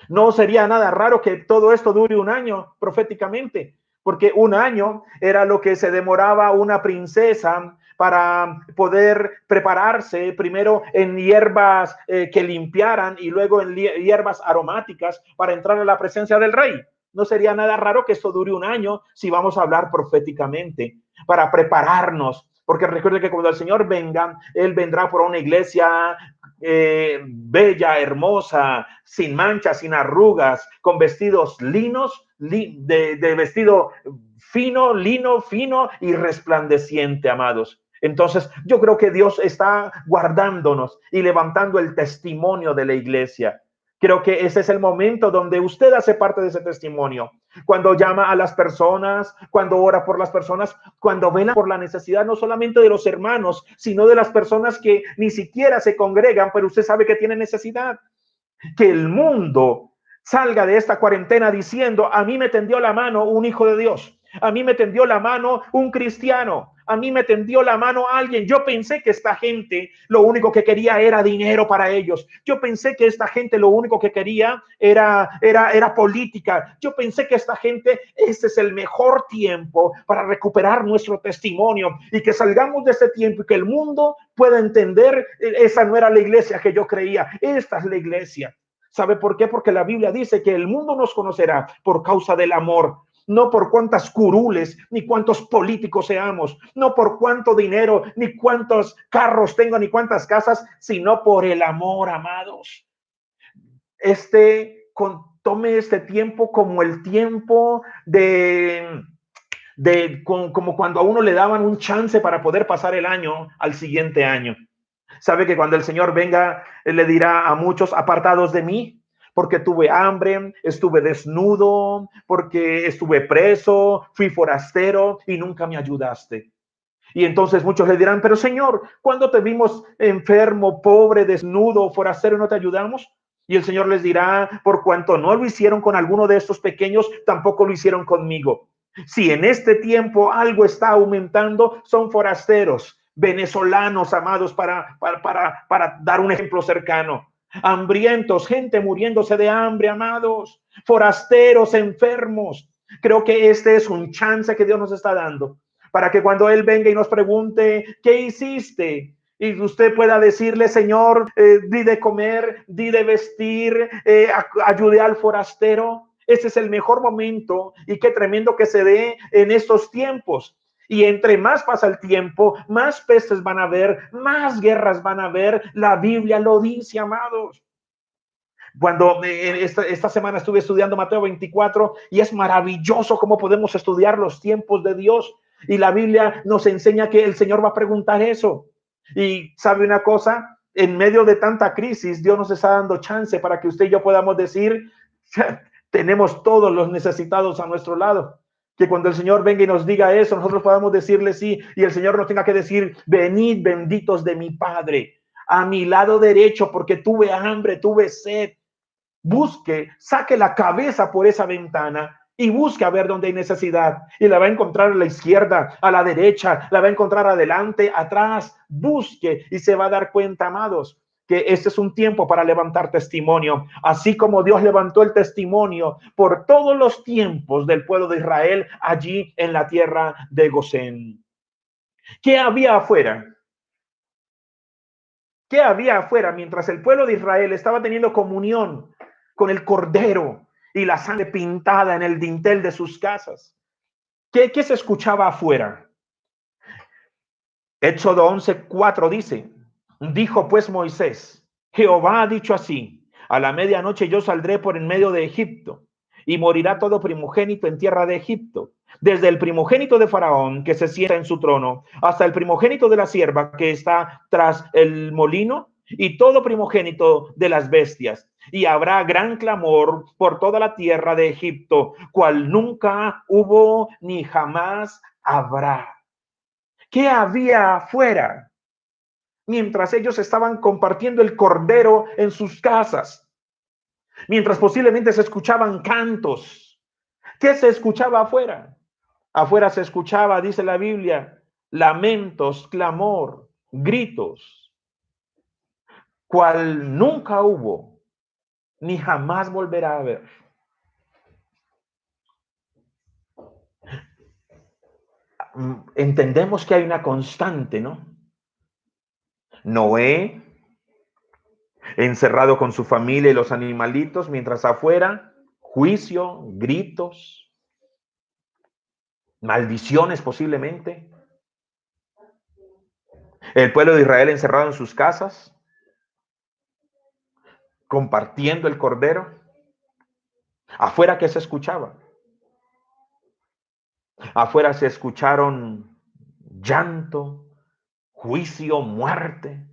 No sería nada raro que todo esto dure un año proféticamente, porque un año era lo que se demoraba una princesa para poder prepararse primero en hierbas que limpiaran y luego en hierbas aromáticas para entrar a la presencia del rey. No sería nada raro que esto dure un año si vamos a hablar proféticamente para prepararnos, porque recuerde que cuando el Señor venga, Él vendrá por una iglesia bella, hermosa, sin manchas, sin arrugas, con vestidos linos, de vestido fino, lino, fino y resplandeciente, amados. Entonces, yo creo que Dios está guardándonos y levantando el testimonio de la iglesia. Creo que ese es el momento donde usted hace parte de ese testimonio. Cuando llama a las personas, cuando ora por las personas, cuando vela por la necesidad no solamente de los hermanos, sino de las personas que ni siquiera se congregan, pero usted sabe que tienen necesidad. Que el mundo salga de esta cuarentena diciendo: a mí me tendió la mano un hijo de Dios, A mí me tendió la mano un cristiano. A mí me tendió la mano alguien. Yo pensé que esta gente lo único que quería era dinero para ellos. Yo pensé que esta gente lo único que quería era política. Yo pensé que esta gente, este es el mejor tiempo para recuperar nuestro testimonio y que salgamos de este tiempo y que el mundo pueda entender. Esa no era la iglesia que yo creía. Esta es la iglesia. ¿Sabe por qué? Porque la Biblia dice que el mundo nos conocerá por causa del amor. No por cuántas curules, ni cuántos políticos seamos, no por cuánto dinero, ni cuántos carros tengo, ni cuántas casas, sino por el amor, amados. Tome este tiempo como el tiempo como cuando a uno le daban un chance para poder pasar el año al siguiente año. Sabe que cuando el Señor venga, Él le dirá a muchos: apartados de mí, porque tuve hambre, estuve desnudo, porque estuve preso, fui forastero y nunca me ayudaste. Y entonces muchos le dirán: pero Señor, ¿cuándo te vimos enfermo, pobre, desnudo, forastero y no te ayudamos? Y el Señor les dirá: por cuanto no lo hicieron con alguno de estos pequeños, tampoco lo hicieron conmigo. Si en este tiempo algo está aumentando, son forasteros, venezolanos, amados, para dar un ejemplo cercano. Hambrientos, gente muriéndose de hambre, amados, forasteros, enfermos. Creo que este es un chance que Dios nos está dando para que cuando Él venga y nos pregunte: ¿qué hiciste? Y usted pueda decirle: Señor, di de comer, di de vestir, ayudé al forastero. Ese es el mejor momento, y qué tremendo que se dé en estos tiempos. Y entre más pasa el tiempo, más pestes van a haber, más guerras van a haber. La Biblia lo dice, amados. Cuando esta semana estuve estudiando Mateo 24, y es maravilloso cómo podemos estudiar los tiempos de Dios. Y la Biblia nos enseña que el Señor va a preguntar eso. Y sabe una cosa, en medio de tanta crisis, Dios nos está dando chance para que usted y yo podamos decir: tenemos todos los necesitados a nuestro lado. Que cuando el Señor venga y nos diga eso, nosotros podamos decirle sí, y el Señor nos tenga que decir: venid benditos de mi Padre, a mi lado derecho, porque tuve hambre, tuve sed. Busque, saque la cabeza por esa ventana y busque a ver dónde hay necesidad, y la va a encontrar a la izquierda, a la derecha, la va a encontrar adelante, atrás. Busque y se va a dar cuenta, amados, que este es un tiempo para levantar testimonio, así como Dios levantó el testimonio por todos los tiempos del pueblo de Israel allí en la tierra de Gosén. ¿Qué había afuera? ¿Qué había afuera mientras el pueblo de Israel estaba teniendo comunión con el Cordero y la sangre pintada en el dintel de sus casas? ¿Qué se escuchaba afuera? Éxodo 11:4 dice: dijo pues Moisés: Jehová ha dicho así: a la medianoche yo saldré por en medio de Egipto, y morirá todo primogénito en tierra de Egipto, desde el primogénito de Faraón que se sienta en su trono, hasta el primogénito de la sierva que está tras el molino, y todo primogénito de las bestias. Y habrá gran clamor por toda la tierra de Egipto, cual nunca hubo ni jamás habrá. ¿Qué había afuera mientras ellos estaban compartiendo el cordero en sus casas? Mientras posiblemente se escuchaban cantos. ¿Qué se escuchaba afuera? Afuera se escuchaba, dice la Biblia, lamentos, clamor, gritos, cual nunca hubo ni jamás volverá a haber. Entendemos que hay una constante, ¿no? Noé, encerrado con su familia y los animalitos, mientras afuera, juicio, gritos, maldiciones posiblemente. El pueblo de Israel encerrado en sus casas, compartiendo el cordero. Afuera, ¿qué se escuchaba? Afuera se escucharon llanto, juicio, muerte.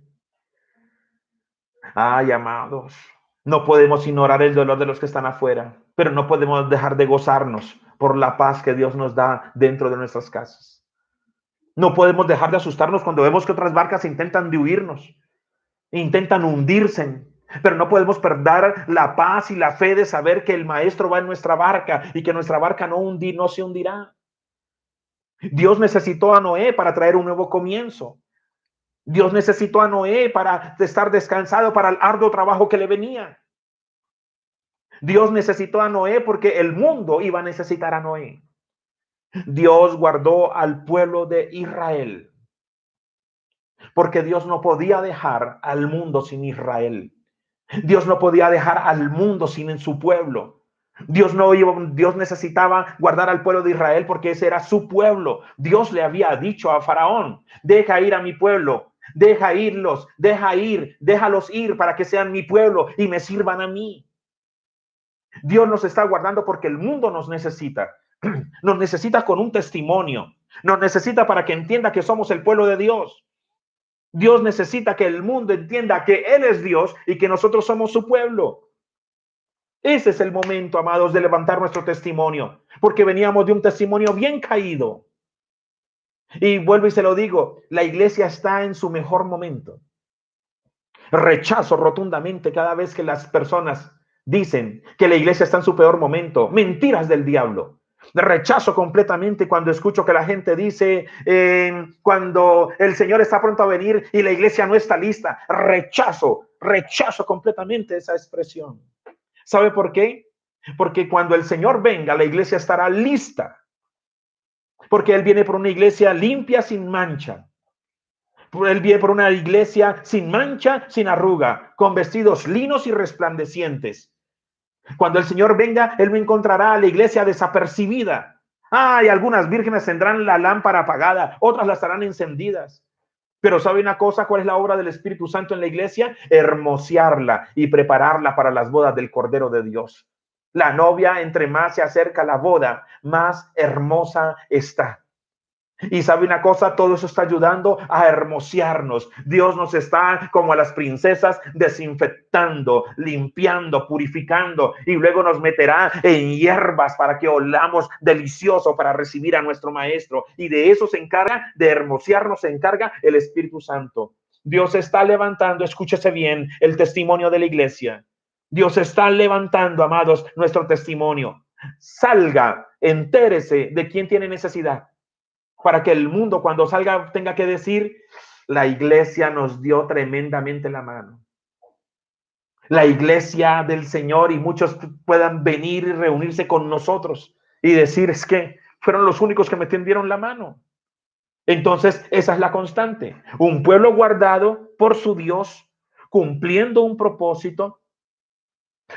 Ay, amados, no podemos ignorar el dolor de los que están afuera, pero no podemos dejar de gozarnos por la paz que Dios nos da dentro de nuestras casas. No podemos dejar de asustarnos cuando vemos que otras barcas intentan de huirnos, intentan hundirse, pero no podemos perder la paz y la fe de saber que el Maestro va en nuestra barca y que nuestra barca no se hundirá. Dios necesitó a Noé para traer un nuevo comienzo. Dios necesitó a Noé para estar descansado para el arduo trabajo que le venía. Dios necesitó a Noé porque el mundo iba a necesitar a Noé. Dios guardó al pueblo de Israel porque Dios no podía dejar al mundo sin Israel. Dios no podía dejar al mundo sin su pueblo. Dios necesitaba guardar al pueblo de Israel porque ese era su pueblo. Dios le había dicho a Faraón: deja ir a mi pueblo, déjalos ir para que sean mi pueblo y me sirvan a mí. Dios nos está guardando porque el mundo nos necesita. Nos necesita con un testimonio. Nos necesita para que entienda que somos el pueblo de Dios. Dios necesita que el mundo entienda que Él es Dios y que nosotros somos su pueblo. Ese es el momento, amados, de levantar nuestro testimonio, porque veníamos de un testimonio bien caído. Y vuelvo y se lo digo, la iglesia está en su mejor momento. Rechazo rotundamente cada vez que las personas dicen que la iglesia está en su peor momento. Mentiras del diablo. Rechazo completamente cuando escucho que la gente dice cuando el Señor está pronto a venir y la iglesia no está lista. Rechazo completamente esa expresión. ¿Sabe por qué? Porque cuando el Señor venga, la iglesia estará lista. Porque Él viene por una iglesia limpia, sin mancha. Él viene por una iglesia sin mancha, sin arruga, con vestidos linos y resplandecientes. Cuando el Señor venga, Él no encontrará a la iglesia desapercibida. Y algunas vírgenes tendrán la lámpara apagada, otras la estarán encendidas. Pero ¿sabe una cosa? ¿Cuál es la obra del Espíritu Santo en la iglesia? Hermosearla y prepararla para las bodas del Cordero de Dios. La novia, entre más se acerca a la boda, más hermosa está. Y sabe una cosa, todo eso está ayudando a hermosearnos. Dios nos está, como a las princesas, desinfectando, limpiando, purificando, y luego nos meterá en hierbas para que olamos delicioso para recibir a nuestro maestro. Y de eso se encarga, de hermosearnos, se encarga el Espíritu Santo. Dios está levantando, escúchese bien, el testimonio de la iglesia. Dios está levantando, amados, nuestro testimonio. Salga, entérese de quién tiene necesidad, para que el mundo, cuando salga, tenga que decir: la iglesia nos dio tremendamente la mano. La iglesia del Señor, y muchos puedan venir y reunirse con nosotros y decir: es que fueron los únicos que me tendieron la mano. Entonces, esa es la constante. Un pueblo guardado por su Dios, cumpliendo un propósito,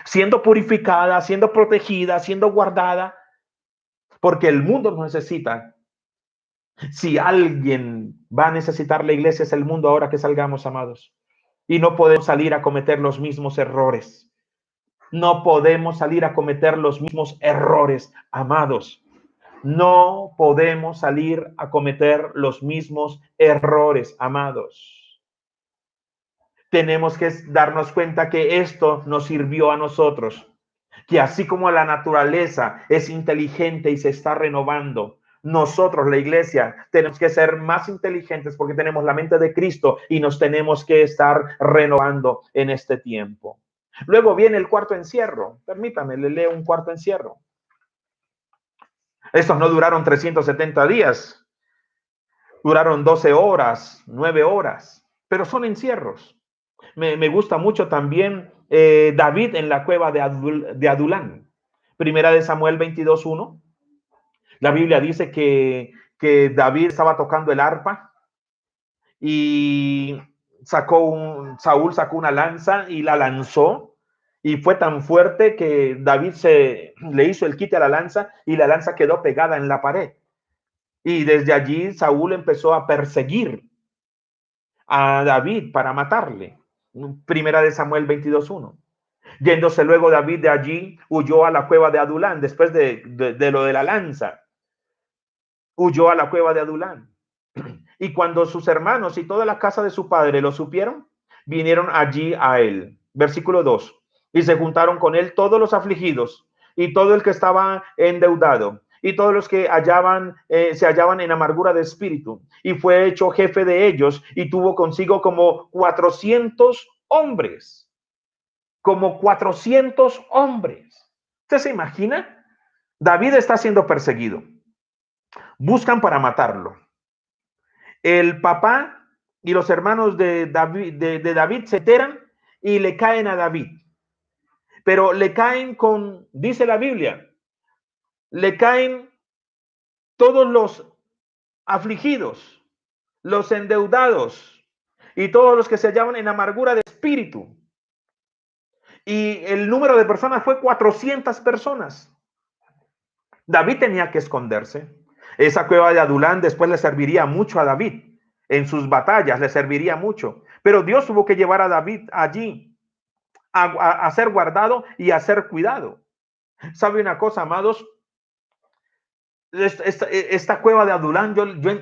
siendo purificada, siendo protegida, siendo guardada, porque el mundo nos necesita. Si alguien va a necesitar la iglesia, es el mundo ahora que salgamos, amados. Y no podemos salir a cometer los mismos errores. No podemos salir a cometer los mismos errores, amados. No podemos salir a cometer los mismos errores, amados. Tenemos que darnos cuenta que esto nos sirvió a nosotros. Que así como la naturaleza es inteligente y se está renovando, nosotros, la iglesia, tenemos que ser más inteligentes porque tenemos la mente de Cristo y nos tenemos que estar renovando en este tiempo. Luego viene el cuarto encierro. Permítame, le leo un cuarto encierro. Estos no duraron 370 días, duraron 12 horas, 9 horas, pero son encierros. Me gusta mucho también David en la cueva de Adulán. Primera de Samuel 22:1. La Biblia dice que David estaba tocando el arpa y Saúl sacó una lanza y la lanzó, y fue tan fuerte que David le hizo el quite a la lanza y la lanza quedó pegada en la pared. Y desde allí Saúl empezó a perseguir a David para matarle. Primera de Samuel 22:1. Yéndose luego David de allí, huyó a la cueva de Adulán, después de lo de la lanza. Huyó a la cueva de Adulán. Y cuando sus hermanos y toda la casa de su padre lo supieron, vinieron allí a él. Versículo 2. Y se juntaron con él todos los afligidos y todo el que estaba endeudado y todos los que se hallaban en amargura de espíritu. Y fue hecho jefe de ellos y tuvo consigo como 400 hombres. Como 400 hombres. ¿Usted se imagina? David está siendo perseguido. Buscan para matarlo. El papá y los hermanos de David se enteran y le caen a David. Pero le caen con, dice la Biblia, le caen todos los afligidos, los endeudados y todos los que se hallaban en amargura de espíritu. Y el número de personas fue 400 personas. David tenía que esconderse. Esa cueva de Adulán después le serviría mucho a David. En sus batallas le serviría mucho. Pero Dios tuvo que llevar a David allí a ser guardado y a ser cuidado. ¿Sabe una cosa, amados? Esta cueva de Adulán,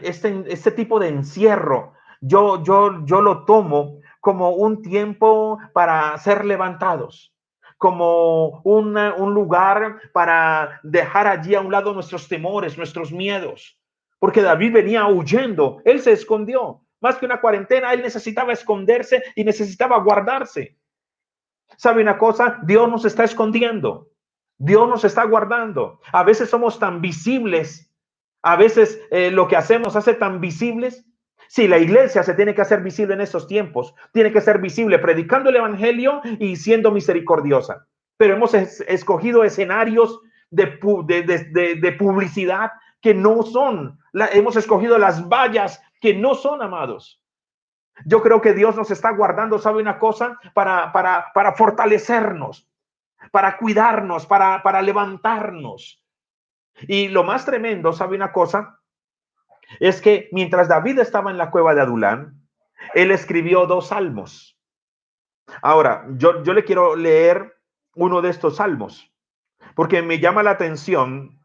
este tipo de encierro, yo lo tomo como un tiempo para ser levantados, como un lugar para dejar allí a un lado nuestros temores, nuestros miedos, porque David venía huyendo, él se escondió, más que una cuarentena, él necesitaba esconderse y necesitaba guardarse. ¿Sabe una cosa? Dios nos está escondiendo, Dios nos está guardando. A veces somos tan visibles, a veces lo que hacemos hace tan visibles. Sí, la iglesia se tiene que hacer visible en estos tiempos, tiene que ser visible predicando el evangelio y siendo misericordiosa. Pero hemos escogido escenarios de publicidad que no son, hemos escogido las vallas que no son, amados. Yo creo que Dios nos está guardando, ¿sabe una cosa? Para fortalecernos, para cuidarnos, para levantarnos. Y lo más tremendo, ¿sabe una cosa? Es que mientras David estaba en la cueva de Adulán, él escribió 2 salmos. Ahora, yo le quiero leer uno de estos salmos, porque me llama la atención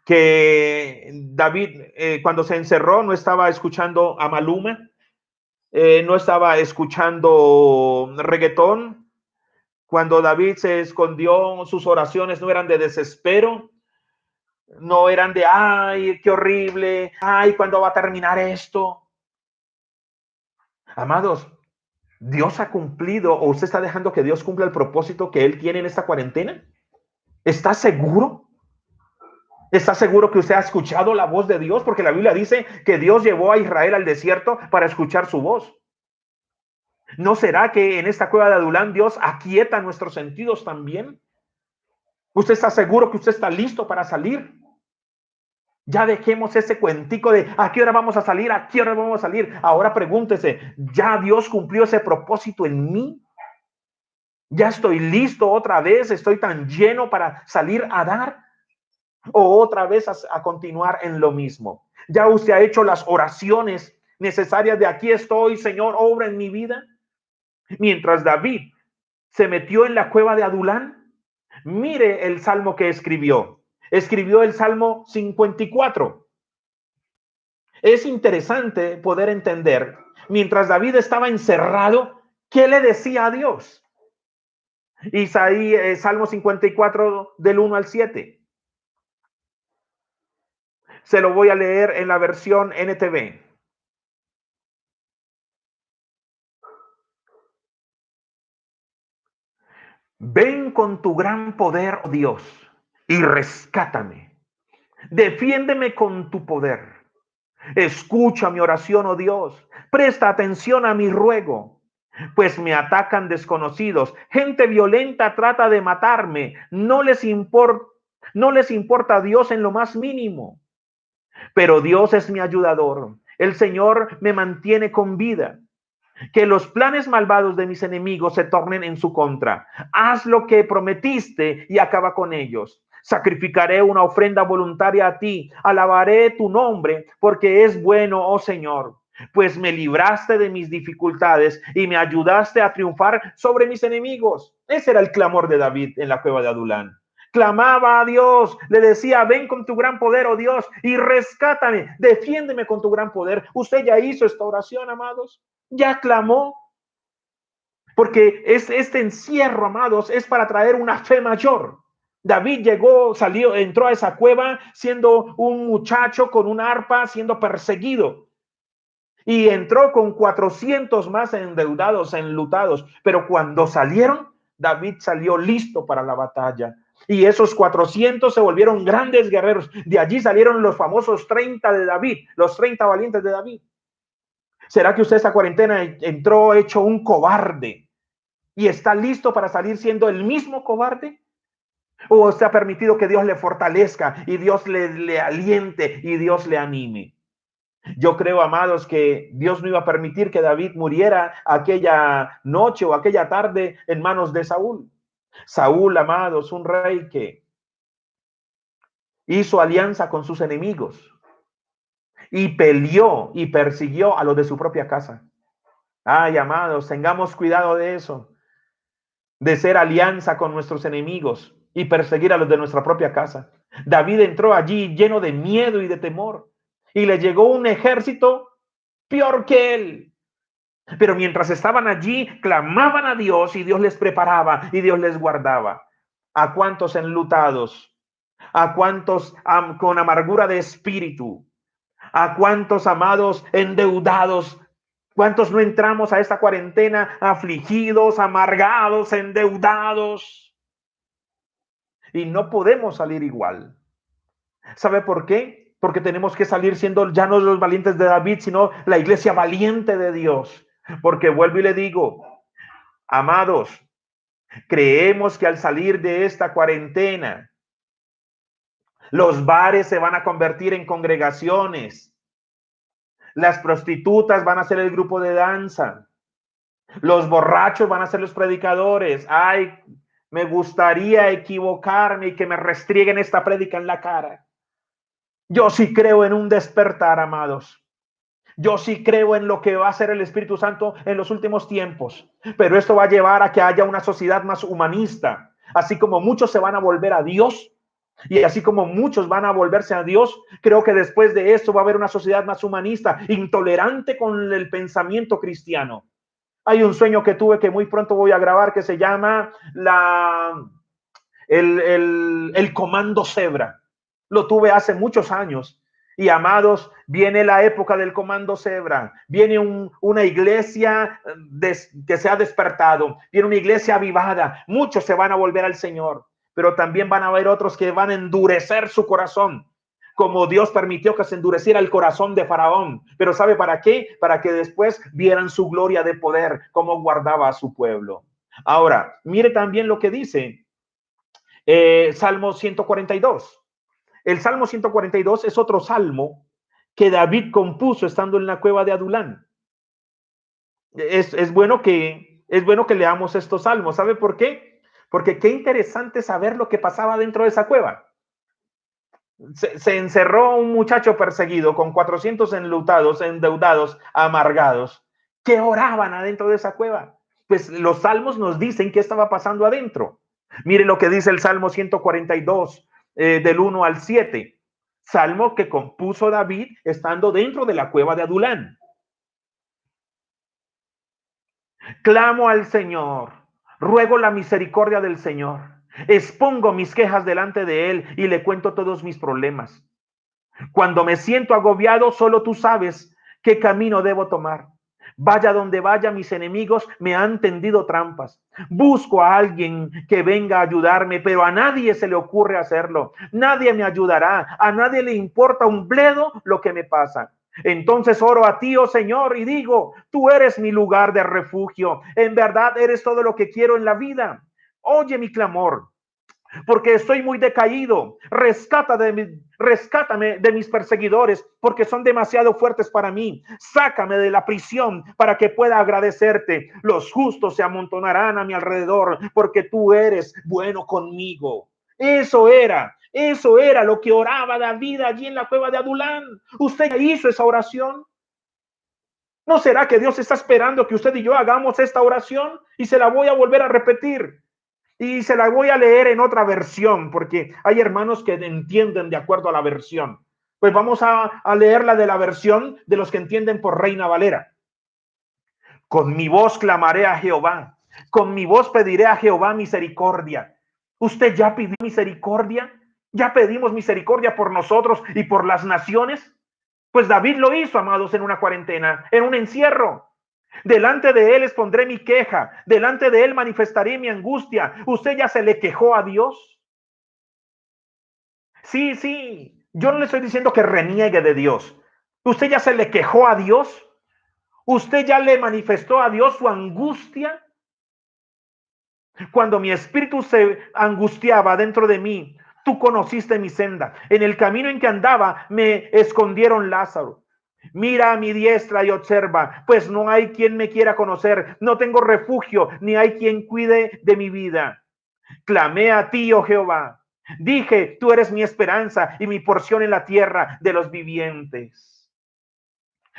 que David, cuando se encerró, no estaba escuchando a Maluma, no estaba escuchando reggaetón. Cuando David se escondió, sus oraciones no eran de desespero, no eran de, ay, qué horrible, ay, ¿cuándo va a terminar esto? Amados, ¿Dios ha cumplido o usted está dejando que Dios cumpla el propósito que Él tiene en esta cuarentena? ¿Está seguro? ¿Está seguro que usted ha escuchado la voz de Dios? Porque la Biblia dice que Dios llevó a Israel al desierto para escuchar su voz. ¿No será que en esta cueva de Adulán Dios aquieta nuestros sentidos también? ¿Usted está seguro que usted está listo para salir? Ya dejemos ese cuentico de ¿a qué hora vamos a salir? ¿A qué hora vamos a salir? Ahora pregúntese, ¿ya Dios cumplió ese propósito en mí? ¿Ya estoy listo otra vez? ¿Estoy tan lleno para salir a dar? ¿O otra vez a continuar en lo mismo? ¿Ya usted ha hecho las oraciones necesarias de aquí estoy, Señor, obra en mi vida? Mientras David se metió en la cueva de Adulán, mire el salmo que escribió. Escribió el Salmo 54. Es interesante poder entender, mientras David estaba encerrado, ¿qué le decía a Dios? Isaías, Salmo 54 del 1 al 7. Se lo voy a leer en la versión NTV. Ven con tu gran poder, oh Dios, y rescátame. Defiéndeme con tu poder. Escucha mi oración, oh Dios. Presta atención a mi ruego, pues me atacan desconocidos. Gente violenta trata de matarme. No les importa a Dios en lo más mínimo. Pero Dios es mi ayudador. El Señor me mantiene con vida. Que los planes malvados de mis enemigos se tornen en su contra. Haz lo que prometiste y acaba con ellos. Sacrificaré una ofrenda voluntaria a ti. Alabaré tu nombre porque es bueno, oh Señor. Pues me libraste de mis dificultades y me ayudaste a triunfar sobre mis enemigos. Ese era el clamor de David en la cueva de Adulán. Clamaba a Dios, le decía, ven con tu gran poder, oh Dios, y rescátame, defiéndeme con tu gran poder. ¿Usted ya hizo esta oración, amados? ¿Ya clamó? Porque este encierro, amados, es para traer una fe mayor. David llegó, salió, entró a esa cueva siendo un muchacho con una arpa, siendo perseguido. Y entró con 400 más endeudados, enlutados. Pero cuando salieron, David salió listo para la batalla. Y esos 400 se volvieron grandes guerreros. De allí salieron los famosos 30 de David, los 30 valientes de David. ¿Será que usted esta cuarentena entró hecho un cobarde y está listo para salir siendo el mismo cobarde? ¿O usted ha permitido que Dios le fortalezca y Dios le aliente y Dios le anime? Yo creo, amados, que Dios no iba a permitir que David muriera aquella noche o aquella tarde en manos de Saúl. Saúl, amados, un rey que hizo alianza con sus enemigos y peleó y persiguió a los de su propia casa. Ay, amados, tengamos cuidado de eso, de ser alianza con nuestros enemigos y perseguir a los de nuestra propia casa. David entró allí lleno de miedo y de temor y le llegó un ejército peor que él. Pero mientras estaban allí, clamaban a Dios y Dios les preparaba y Dios les guardaba. ¿A cuántos enlutados? ¿A cuántos con amargura de espíritu? ¿A cuántos amados endeudados? ¿Cuántos no entramos a esta cuarentena afligidos, amargados, endeudados? Y no podemos salir igual. ¿Sabe por qué? Porque tenemos que salir siendo ya no los valientes de David, sino la iglesia valiente de Dios. Porque vuelvo y le digo, amados, creemos que al salir de esta cuarentena, los bares se van a convertir en congregaciones. Las prostitutas van a ser el grupo de danza. Los borrachos van a ser los predicadores. Ay, me gustaría equivocarme y que me restrieguen esta prédica en la cara. Yo sí creo en un despertar, amados. Yo sí creo en lo que va a hacer el Espíritu Santo en los últimos tiempos. Pero esto va a llevar a que haya una sociedad más humanista. Así como muchos se van a volver a Dios, y así como muchos van a volverse a Dios, creo que después de esto va a haber una sociedad más humanista, intolerante con el pensamiento cristiano. Hay un sueño que tuve que muy pronto voy a grabar que se llama el Comando Zebra. Lo tuve hace muchos años. Y amados, viene la época del Comando Zebra, viene una iglesia que se ha despertado, viene una iglesia avivada, muchos se van a volver al Señor, pero también van a haber otros que van a endurecer su corazón, como Dios permitió que se endureciera el corazón de Faraón. Pero ¿sabe para qué? Para que después vieran su gloria de poder, cómo guardaba a su pueblo. Ahora, mire también lo que dice Salmo 142. El Salmo 142 es otro salmo que David compuso estando en la cueva de Adulán. Es bueno que leamos estos salmos. ¿Sabe por qué? Porque qué interesante saber lo que pasaba dentro de esa cueva. Se encerró un muchacho perseguido con 400 enlutados, endeudados, amargados, que oraban adentro de esa cueva. Pues los salmos nos dicen qué estaba pasando adentro. Mire lo que dice el Salmo 142, del 1 al 7. Salmo que compuso David estando dentro de la cueva de Adulán. Clamo al Señor, ruego la misericordia del Señor. Expongo mis quejas delante de Él y le cuento todos mis problemas. Cuando me siento agobiado, solo tú sabes qué camino debo tomar. Vaya donde vaya, mis enemigos me han tendido trampas. Busco a alguien que venga a ayudarme, pero a nadie se le ocurre hacerlo. Nadie me ayudará. A nadie le importa un bledo lo que me pasa. Entonces oro a ti, oh Señor, y digo, tú eres mi lugar de refugio. En verdad eres todo lo que quiero en la vida. Oye mi clamor, porque estoy muy decaído. Rescátame de mis perseguidores, porque son demasiado fuertes para mí. Sácame de la prisión para que pueda agradecerte. Los justos se amontonarán a mi alrededor, porque tú eres bueno conmigo. Eso era lo que oraba David allí en la cueva de Adulán. ¿Usted hizo esa oración? ¿No será que Dios está esperando que usted y yo hagamos esta oración? Y se la voy a volver a repetir. Y se la voy a leer en otra versión, porque hay hermanos que entienden de acuerdo a la versión. Pues vamos a leerla de la versión de los que entienden por Reina Valera. Con mi voz clamaré a Jehová, con mi voz pediré a Jehová misericordia. ¿Usted ya pidió misericordia? ¿Ya pedimos misericordia por nosotros y por las naciones? Pues David lo hizo, amados, en una cuarentena, en un encierro. Delante de él expondré mi queja, delante de él manifestaré mi angustia. ¿Usted ya se le quejó a Dios? Sí, sí. Yo no le estoy diciendo que reniegue de Dios. Usted ya se le quejó a Dios. Usted ya le manifestó a Dios su angustia. Cuando mi espíritu se angustiaba dentro de mí, tú conociste mi senda. En el camino en que andaba, me escondieron Lázaro. Mira a mi diestra y observa, pues no hay quien me quiera conocer. No tengo refugio, ni hay quien cuide de mi vida. Clamé a ti, oh Jehová. Dije, tú eres mi esperanza y mi porción en la tierra de los vivientes.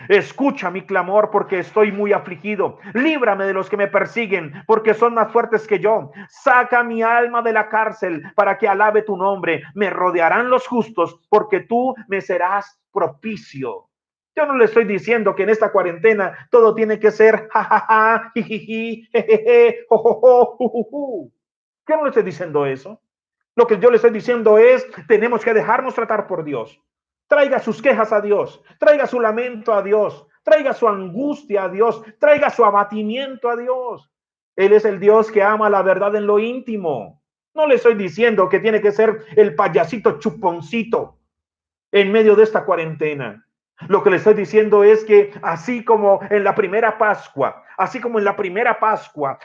Escucha mi clamor porque estoy muy afligido. Líbrame de los que me persiguen porque son más fuertes que yo. Saca mi alma de la cárcel para que alabe tu nombre. Me rodearán los justos porque tú me serás propicio. Yo no le estoy diciendo que en esta cuarentena todo tiene que ser jajaja, jijiji, jejeje, jojojo, jujuju. Yo no le estoy diciendo eso. Lo que yo le estoy diciendo es, tenemos que dejarnos tratar por Dios. Traiga sus quejas a Dios, traiga su lamento a Dios, traiga su angustia a Dios, traiga su abatimiento a Dios. Él es el Dios que ama la verdad en lo íntimo. No le estoy diciendo que tiene que ser el payasito chuponcito en medio de esta cuarentena. Lo que le estoy diciendo es que así como en la primera Pascua,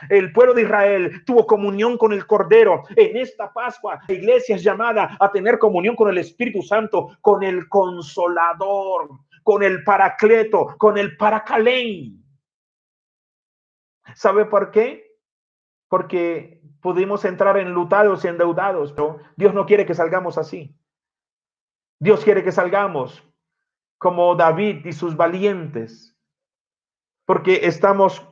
el pueblo de Israel tuvo comunión con el Cordero. En esta Pascua, la iglesia es llamada a tener comunión con el Espíritu Santo, con el Consolador, con el Paracleto, con el Paracalén. ¿Sabe por qué? Porque pudimos entrar enlutados y endeudados, pero Dios no quiere que salgamos así. Dios quiere que salgamos como David y sus valientes, porque estamos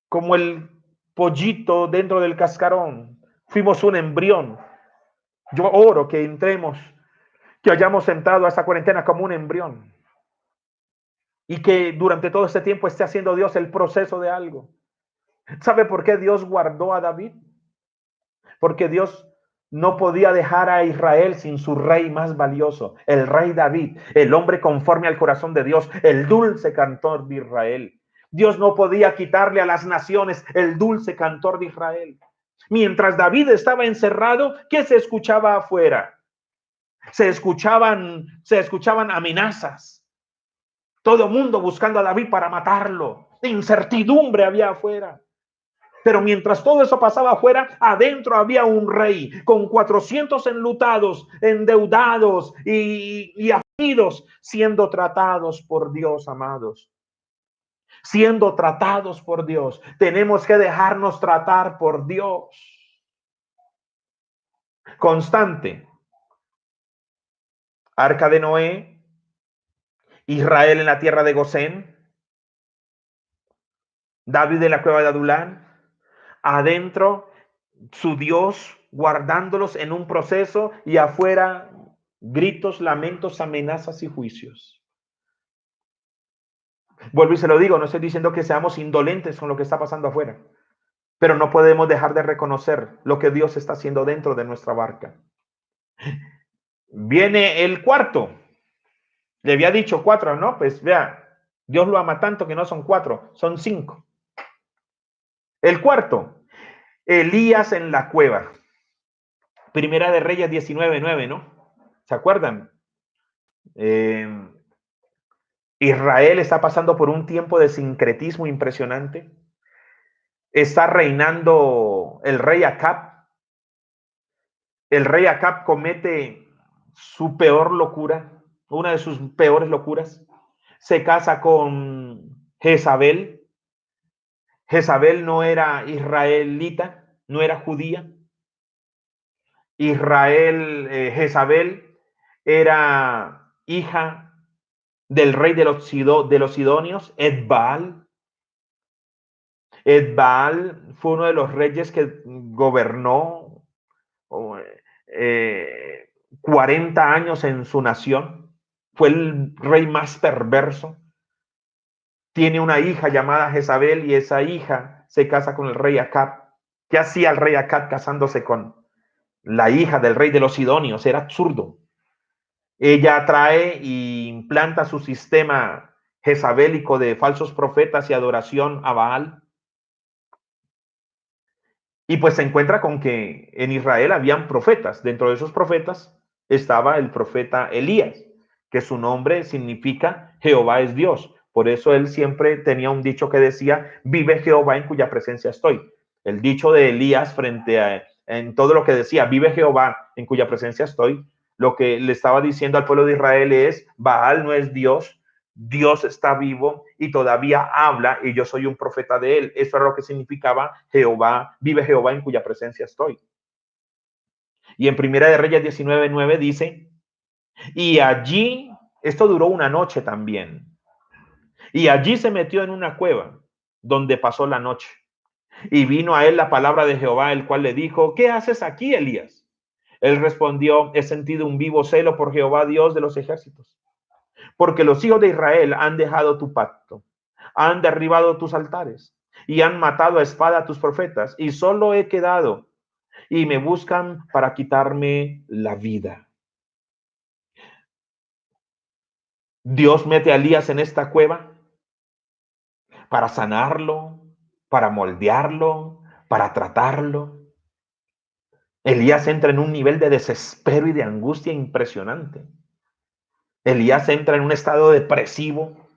como el pollito dentro del cascarón. Fuimos un embrión. Yo oro que entremos, que hayamos entrado a esta cuarentena como un embrión y que durante todo este tiempo esté haciendo Dios el proceso de algo. ¿Sabe por qué Dios guardó a David? Porque Dios no podía dejar a Israel sin su rey más valioso, el rey David, el hombre conforme al corazón de Dios, el dulce cantor de Israel. Dios no podía quitarle a las naciones el dulce cantor de Israel. Mientras David estaba encerrado, ¿qué se escuchaba afuera? Se escuchaban amenazas. Todo mundo buscando a David para matarlo. Incertidumbre había afuera. Pero mientras todo eso pasaba afuera, adentro había un rey con 400 enlutados, endeudados y afligidos, siendo tratados por Dios, amados. Siendo tratados por Dios. Tenemos que dejarnos tratar por Dios. Constante. Arca de Noé, Israel en la tierra de Gosén, David en la cueva de Adulán, adentro su Dios guardándolos en un proceso y afuera gritos, lamentos, amenazas y juicios. Vuelvo y se lo digo, no estoy diciendo que seamos indolentes con lo que está pasando afuera, pero no podemos dejar de reconocer lo que Dios está haciendo dentro de nuestra barca. Viene el cuarto. Le había dicho 4, ¿no? Pues vea, Dios lo ama tanto que no son 4, son 5. El cuarto, Elías en la cueva. Primera de Reyes 19:9, ¿no? ¿Se acuerdan? Israel está pasando por un tiempo de sincretismo impresionante. Está reinando el rey Acab. El rey Acab comete su peor locura, una de sus peores locuras. Se casa con Jezabel. Jezabel no era israelita, no era judía. Jezabel era hija del rey de los sidonios, Edbaal. Edbaal fue uno de los reyes que gobernó 40 años en su nación. Fue el rey más perverso. Tiene una hija llamada Jezabel y esa hija se casa con el rey Acab. ¿Qué hacía el rey Acab casándose con la hija del rey de los sidonios? Era absurdo. Ella trae e implanta su sistema jezabélico de falsos profetas y adoración a Baal. Y pues se encuentra con que en Israel habían profetas. Dentro de esos profetas estaba el profeta Elías, que su nombre significa Jehová es Dios. Por eso él siempre tenía un dicho que decía, vive Jehová en cuya presencia estoy. El dicho de Elías frente a, en todo lo que decía, vive Jehová en cuya presencia estoy, lo que le estaba diciendo al pueblo de Israel es, Baal no es Dios, Dios está vivo y todavía habla y yo soy un profeta de él. Eso era lo que significaba Jehová, vive Jehová en cuya presencia estoy. Y en Primera de Reyes 19:9 dice, y allí, esto duró una noche también, y allí se metió en una cueva donde pasó la noche. Y vino a él la palabra de Jehová, el cual le dijo, ¿qué haces aquí, Elías? Él respondió, he sentido un vivo celo por Jehová, Dios de los ejércitos, porque los hijos de Israel han dejado tu pacto, han derribado tus altares y han matado a espada a tus profetas, y solo he quedado y me buscan para quitarme la vida. Dios mete a Elías en esta cueva para sanarlo, para moldearlo, para tratarlo. Elías entra en un nivel de desespero y de angustia impresionante. Elías entra en un estado depresivo.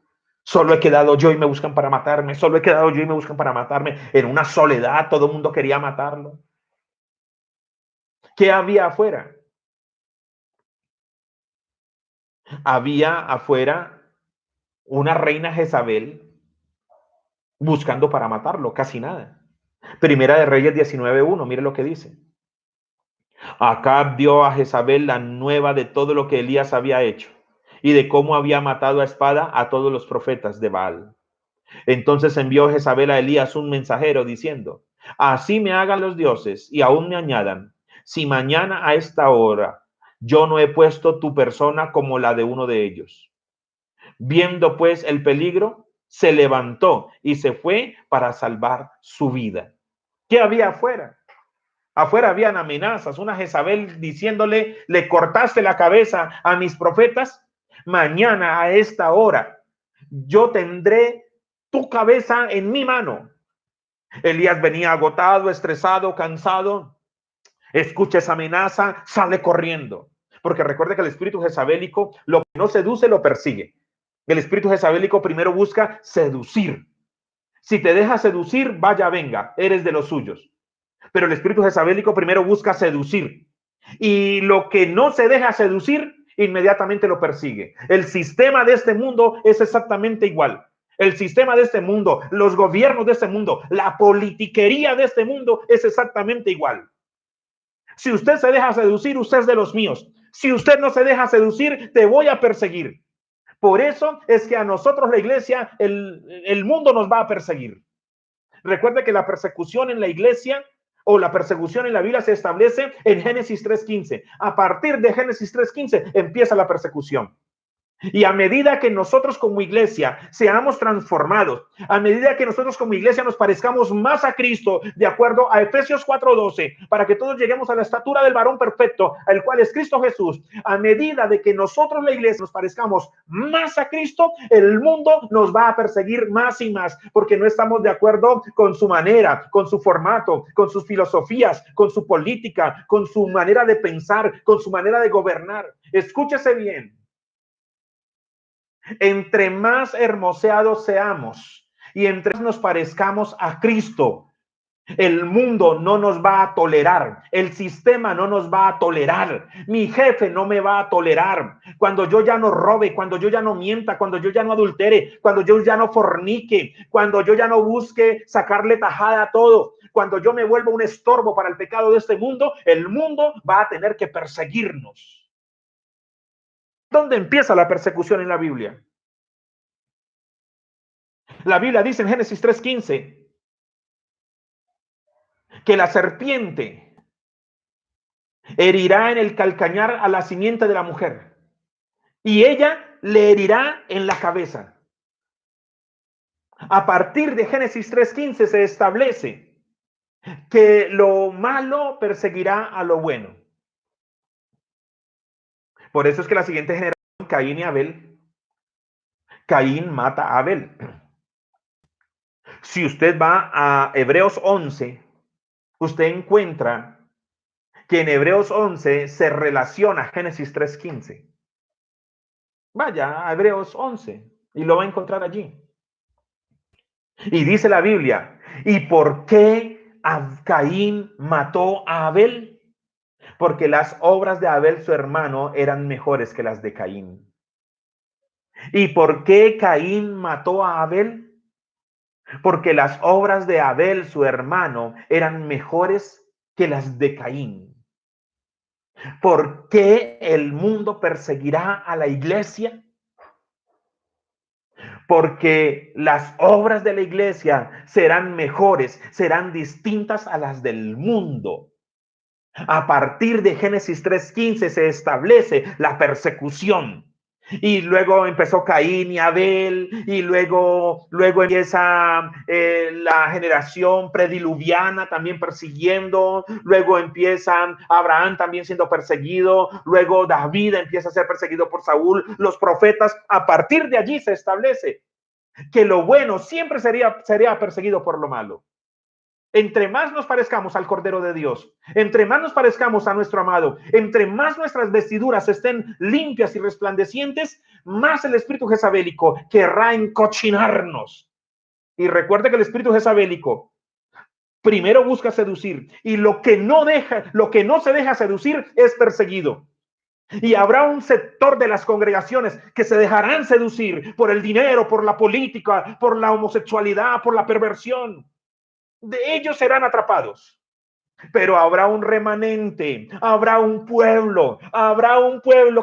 Solo he quedado yo y me buscan para matarme. Solo he quedado yo y me buscan para matarme. En una soledad, todo el mundo quería matarlo. ¿Qué había afuera? Había afuera una reina Jezabel buscando para matarlo, casi nada. Primera de Reyes 19:1, mire lo que dice. Acab dio a Jezabel la nueva de todo lo que Elías había hecho y de cómo había matado a espada a todos los profetas de Baal. Entonces envió Jezabel a Elías un mensajero diciendo, así me hagan los dioses y aún me añadan, si mañana a esta hora yo no he puesto tu persona como la de uno de ellos. Viendo pues el peligro, se levantó y se fue para salvar su vida. ¿Qué había afuera? Afuera habían amenazas, una Jezabel diciéndole, le cortaste la cabeza a mis profetas, mañana a esta hora yo tendré tu cabeza en mi mano. Elías venía agotado, estresado, cansado, escucha esa amenaza, sale corriendo. Porque recuerde que el espíritu jezabélico lo que no seduce lo persigue. El espíritu jezabélico primero busca seducir. Si te deja seducir, vaya, venga, eres de los suyos. Pero el espíritu jezabélico primero busca seducir. Y lo que no se deja seducir, inmediatamente lo persigue. El sistema de este mundo es exactamente igual. El sistema de este mundo, los gobiernos de este mundo, la politiquería de este mundo es exactamente igual. Si usted se deja seducir, usted es de los míos. Si usted no se deja seducir, te voy a perseguir. Por eso es que a nosotros la iglesia, el mundo nos va a perseguir. Recuerde que la persecución en la iglesia o la persecución en la Biblia se establece en Génesis 3:15. A partir de Génesis 3:15 empieza la persecución. Y a medida que nosotros como iglesia seamos transformados, a medida que nosotros como iglesia nos parezcamos más a Cristo, de acuerdo a Efesios 4:12, para que todos lleguemos a la estatura del varón perfecto, el cual es Cristo Jesús, a medida de que nosotros la iglesia nos parezcamos más a Cristo, el mundo nos va a perseguir más y más, porque no estamos de acuerdo con su manera, con su formato, con sus filosofías, con su política, con su manera de pensar, con su manera de gobernar. Escúchese bien. Entre más hermoseados seamos y entre más nos parezcamos a Cristo, el mundo no nos va a tolerar, el sistema no nos va a tolerar, mi jefe no me va a tolerar. Cuando yo ya no robe, cuando yo ya no mienta, cuando yo ya no adultere, cuando yo ya no fornique, cuando yo ya no busque sacarle tajada a todo, cuando yo me vuelva un estorbo para el pecado de este mundo, el mundo va a tener que perseguirnos. ¿Dónde empieza la persecución en la Biblia? La Biblia dice en Génesis 3:15 que la serpiente herirá en el calcañar a la simiente de la mujer y ella le herirá en la cabeza. A partir de Génesis 3:15 se establece que lo malo perseguirá a lo bueno. Por eso es que la siguiente generación, Caín y Abel, Caín mata a Abel. Si usted va a Hebreos 11, usted encuentra que en Hebreos 11 se relaciona a Génesis 3:15. Vaya a Hebreos 11 y lo va a encontrar allí. Y dice la Biblia, ¿y por qué Caín mató a Abel? Porque las obras de Abel, su hermano, eran mejores que las de Caín. ¿Y por qué Caín mató a Abel? Porque las obras de Abel, su hermano, eran mejores que las de Caín. ¿Por qué el mundo perseguirá a la iglesia? Porque las obras de la iglesia serán mejores, serán distintas a las del mundo. A partir de Génesis 3:15 se establece la persecución. Y luego empezó Caín y Abel, y luego empieza la generación prediluviana también persiguiendo, luego empieza Abraham también siendo perseguido, luego David empieza a ser perseguido por Saúl, los profetas. A partir de allí se establece que lo bueno siempre sería perseguido por lo malo. Entre más nos parezcamos al Cordero de Dios, entre más nos parezcamos a nuestro amado, entre más nuestras vestiduras estén limpias y resplandecientes, más el espíritu jezabélico querrá encochinarnos. Y recuerde que el espíritu jezabélico primero busca seducir, y lo que no se deja seducir es perseguido. Y habrá un sector de las congregaciones que se dejarán seducir por el dinero, por la política, por la homosexualidad, por la perversión. De ellos serán atrapados. Pero habrá un remanente, habrá un pueblo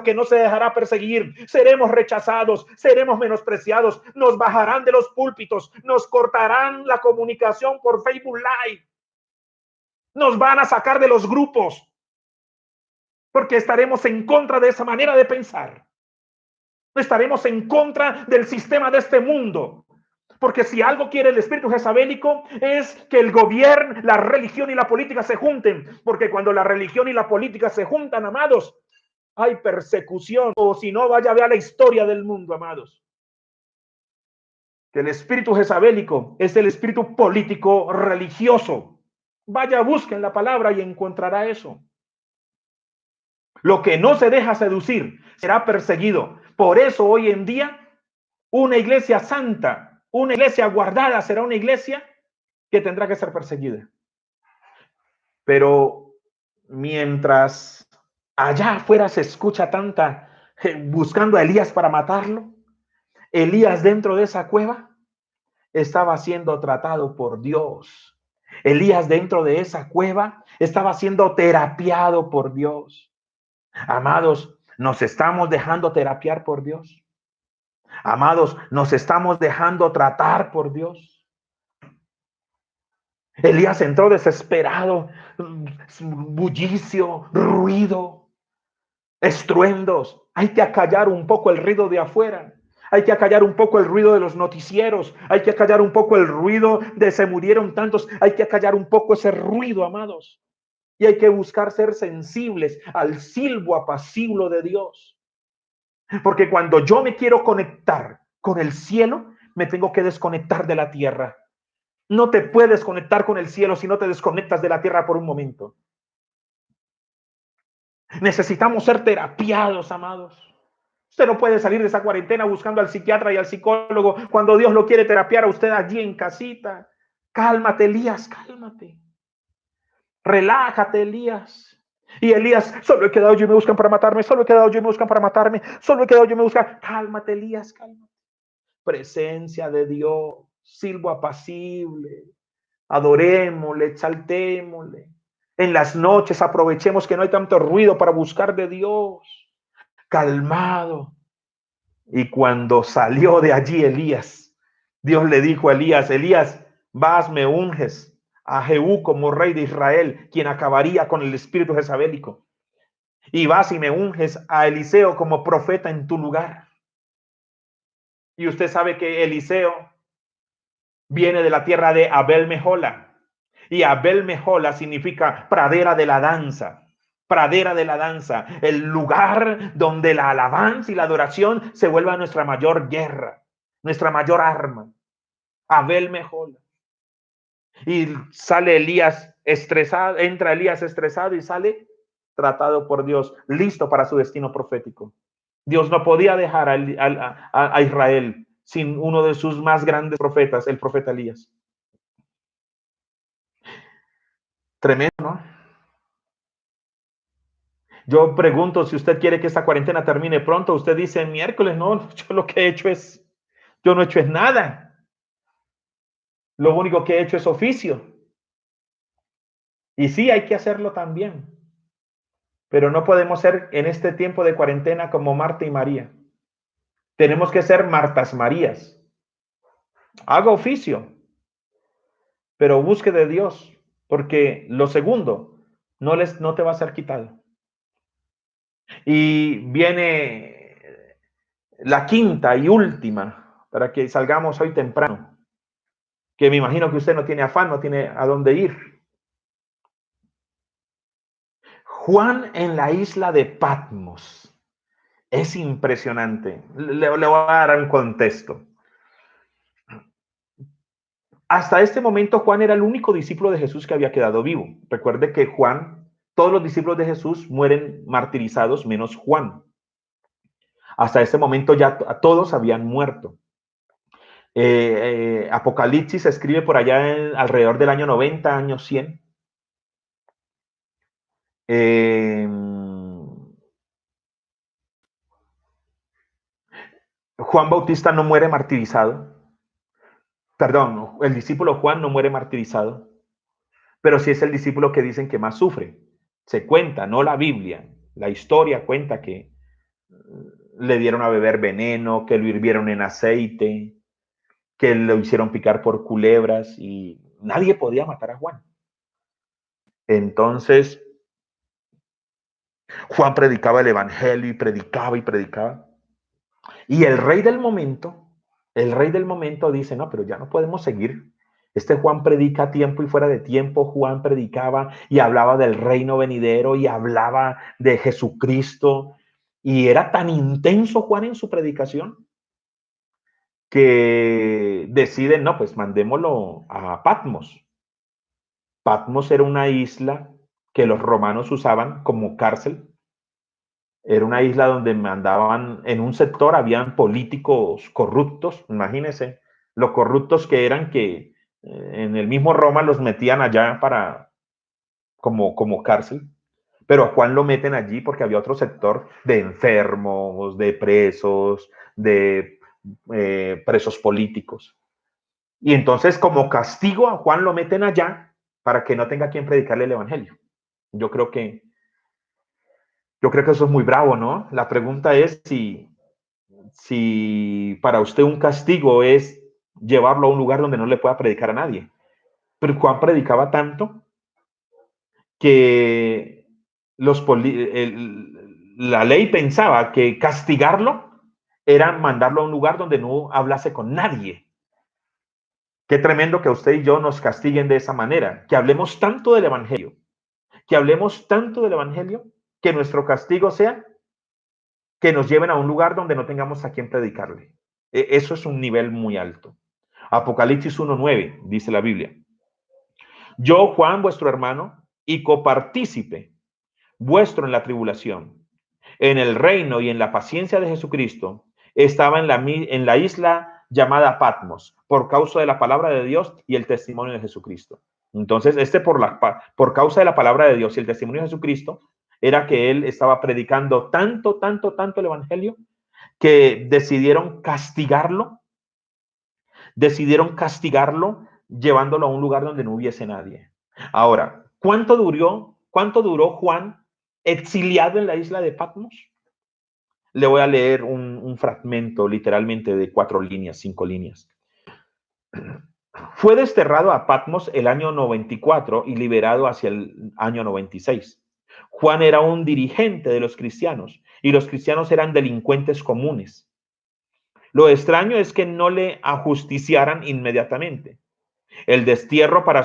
que no se dejará perseguir. Seremos rechazados, seremos menospreciados, nos bajarán de los púlpitos, nos cortarán la comunicación por Facebook Live, nos van a sacar de los grupos, porque estaremos en contra de esa manera de pensar. Estaremos en contra del sistema de este mundo. Porque si algo quiere el espíritu jezabélico es que el gobierno, la religión y la política se junten. Porque cuando la religión y la política se juntan, amados, hay persecución. O si no, vaya a ver la historia del mundo, amados. Que el espíritu jezabélico es el espíritu político religioso. Vaya, busquen la palabra y encontrará eso. Lo que no se deja seducir será perseguido. Por eso hoy en día, una iglesia santa, una iglesia guardada, será una iglesia que tendrá que ser perseguida. Pero mientras allá afuera se escucha tanta buscando a Elías para matarlo, Elías dentro de esa cueva estaba siendo tratado por Dios. Elías dentro de esa cueva estaba siendo terapiado por Dios. Amados, nos estamos dejando terapiar por Dios. Amados, nos estamos dejando tratar por Dios. Elías entró desesperado, bullicio, ruido, estruendos. Hay que acallar un poco el ruido de afuera. Hay que acallar un poco el ruido de los noticieros. Hay que acallar un poco el ruido de se murieron tantos. Hay que acallar un poco ese ruido, amados. Y hay que buscar ser sensibles al silbo apacible de Dios. Porque cuando yo me quiero conectar con el cielo, me tengo que desconectar de la tierra. No te puedes conectar con el cielo si no te desconectas de la tierra por un momento. Necesitamos ser terapiados, amados. Usted no puede salir de esa cuarentena buscando al psiquiatra y al psicólogo cuando Dios lo quiere terapiar a usted allí en casita. Cálmate, Elías, cálmate. Relájate, Elías. Y Elías, solo he quedado yo y me buscan para matarme, solo he quedado yo y me buscan para matarme, solo he quedado yo y me buscan. Cálmate, Elías, cálmate. Presencia de Dios, silbo apacible. Adorémosle, exaltémosle. En las noches aprovechemos que no hay tanto ruido para buscar de Dios. Calmado. Y cuando salió de allí Elías, Dios le dijo a Elías, Elías, vas, me unges a Jehú como rey de Israel, quien acabaría con el espíritu jezabélico. Y vas y me unges a Eliseo como profeta en tu lugar. Y usted sabe que Eliseo viene de la tierra de Abel Mehola. Y Abel Mehola significa pradera de la danza. Pradera de la danza, el lugar donde la alabanza y la adoración se vuelva nuestra mayor guerra, nuestra mayor arma. Abel Mehola. Y sale Elías estresado, entra Elías estresado y sale tratado por Dios, listo para su destino profético. Dios no podía dejar a Israel sin uno de sus más grandes profetas, el profeta Elías. Tremendo, ¿no? Yo pregunto si usted quiere que esta cuarentena termine pronto. Usted dice miércoles, no, yo lo que he hecho es, yo no he hecho es nada. Lo único que he hecho es oficio. Y sí, hay que hacerlo también. Pero no podemos ser en este tiempo de cuarentena como Marta y María. Tenemos que ser Martas Marías. Haga oficio, pero busque de Dios, porque lo segundo no te va a ser quitado. Y viene la quinta y última, para que salgamos hoy temprano, que me imagino que usted no tiene afán, no tiene a dónde ir. Juan en la isla de Patmos. Es impresionante. Le voy a dar un contexto. Hasta este momento Juan era el único discípulo de Jesús que había quedado vivo. Recuerde que Juan, todos los discípulos de Jesús mueren martirizados menos Juan. Hasta este momento ya todos habían muerto. Apocalipsis se escribe por allá alrededor del año 90, año 100. Juan Bautista no muere martirizado. Perdón, el discípulo Juan no muere martirizado, pero sí es el discípulo que dicen que más sufre. Se cuenta, no la Biblia, la historia cuenta que le dieron a beber veneno, que lo hirvieron en aceite, que lo hicieron picar por culebras y nadie podía matar a Juan. Entonces, Juan predicaba el evangelio y predicaba y predicaba. Y el rey del momento dice, no, pero ya no podemos seguir. Este Juan predica a tiempo y fuera de tiempo. Juan predicaba y hablaba del reino venidero y hablaba de Jesucristo. Y era tan intenso Juan en su predicación que deciden, no, pues mandémoslo a Patmos. Patmos era una isla que los romanos usaban como cárcel. Era una isla donde mandaban, en un sector habían políticos corruptos, imagínense, lo corruptos que eran que en el mismo Roma los metían allá para, como cárcel, pero a Juan lo meten allí porque había otro sector de enfermos, de presos, de presos políticos. Y entonces como castigo a Juan lo meten allá para que no tenga quien predicarle el evangelio. Yo creo que, yo creo que eso es muy bravo, ¿no? La pregunta es si para usted un castigo es llevarlo a un lugar donde no le pueda predicar a nadie. Pero Juan predicaba tanto que la ley pensaba que castigarlo era mandarlo a un lugar donde no hablase con nadie. Qué tremendo que usted y yo nos castiguen de esa manera, que hablemos tanto del evangelio, que nuestro castigo sea que nos lleven a un lugar donde no tengamos a quien predicarle. Eso es un nivel muy alto. Apocalipsis 1:9 dice la Biblia. Yo, Juan, vuestro hermano, y copartícipe vuestro en la tribulación, en el reino y en la paciencia de Jesucristo, estaba en la isla llamada Patmos, por causa de la palabra de Dios y el testimonio de Jesucristo. Entonces, por causa de la palabra de Dios y el testimonio de Jesucristo, era que él estaba predicando tanto el evangelio que decidieron castigarlo llevándolo a un lugar donde no hubiese nadie. Ahora, cuánto duró Juan exiliado en la isla de Patmos? Le voy a leer un fragmento literalmente de 4 líneas, 5 líneas. Fue desterrado a Patmos el año 94 y liberado hacia el año 96. Juan era un dirigente de los cristianos y los cristianos eran delincuentes comunes. Lo extraño es que no le ajusticiaran inmediatamente. El destierro para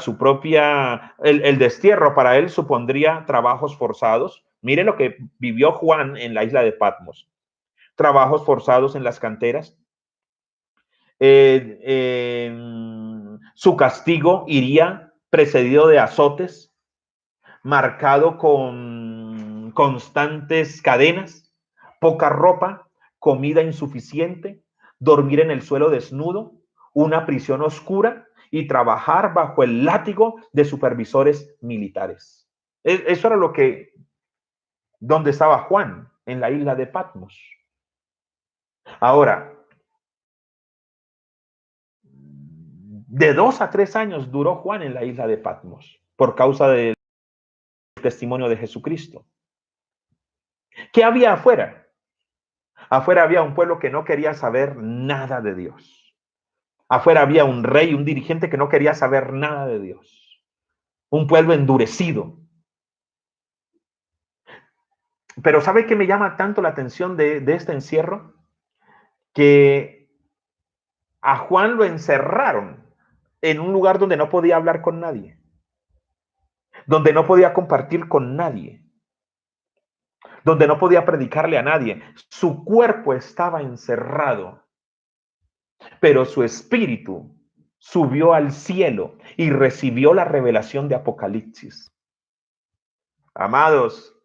él supondría trabajos forzados. Mire lo que vivió Juan en la isla de Patmos. Trabajos forzados en las canteras, Su castigo iría precedido de azotes, marcado con constantes cadenas, poca ropa, comida insuficiente, dormir en el suelo desnudo, una prisión oscura y trabajar bajo el látigo de supervisores militares. Eso era donde estaba Juan, en la isla de Patmos. Ahora, de 2 a 3 años duró Juan en la isla de Patmos por causa del testimonio de Jesucristo. ¿Qué había afuera? Afuera había un pueblo que no quería saber nada de Dios. Afuera había un rey, un dirigente que no quería saber nada de Dios. Un pueblo endurecido. Pero ¿sabe qué me llama tanto la atención de este encierro? Que a Juan lo encerraron en un lugar donde no podía hablar con nadie, donde no podía compartir con nadie, donde no podía predicarle a nadie. Su cuerpo estaba encerrado, pero su espíritu subió al cielo y recibió la revelación de Apocalipsis. Amados,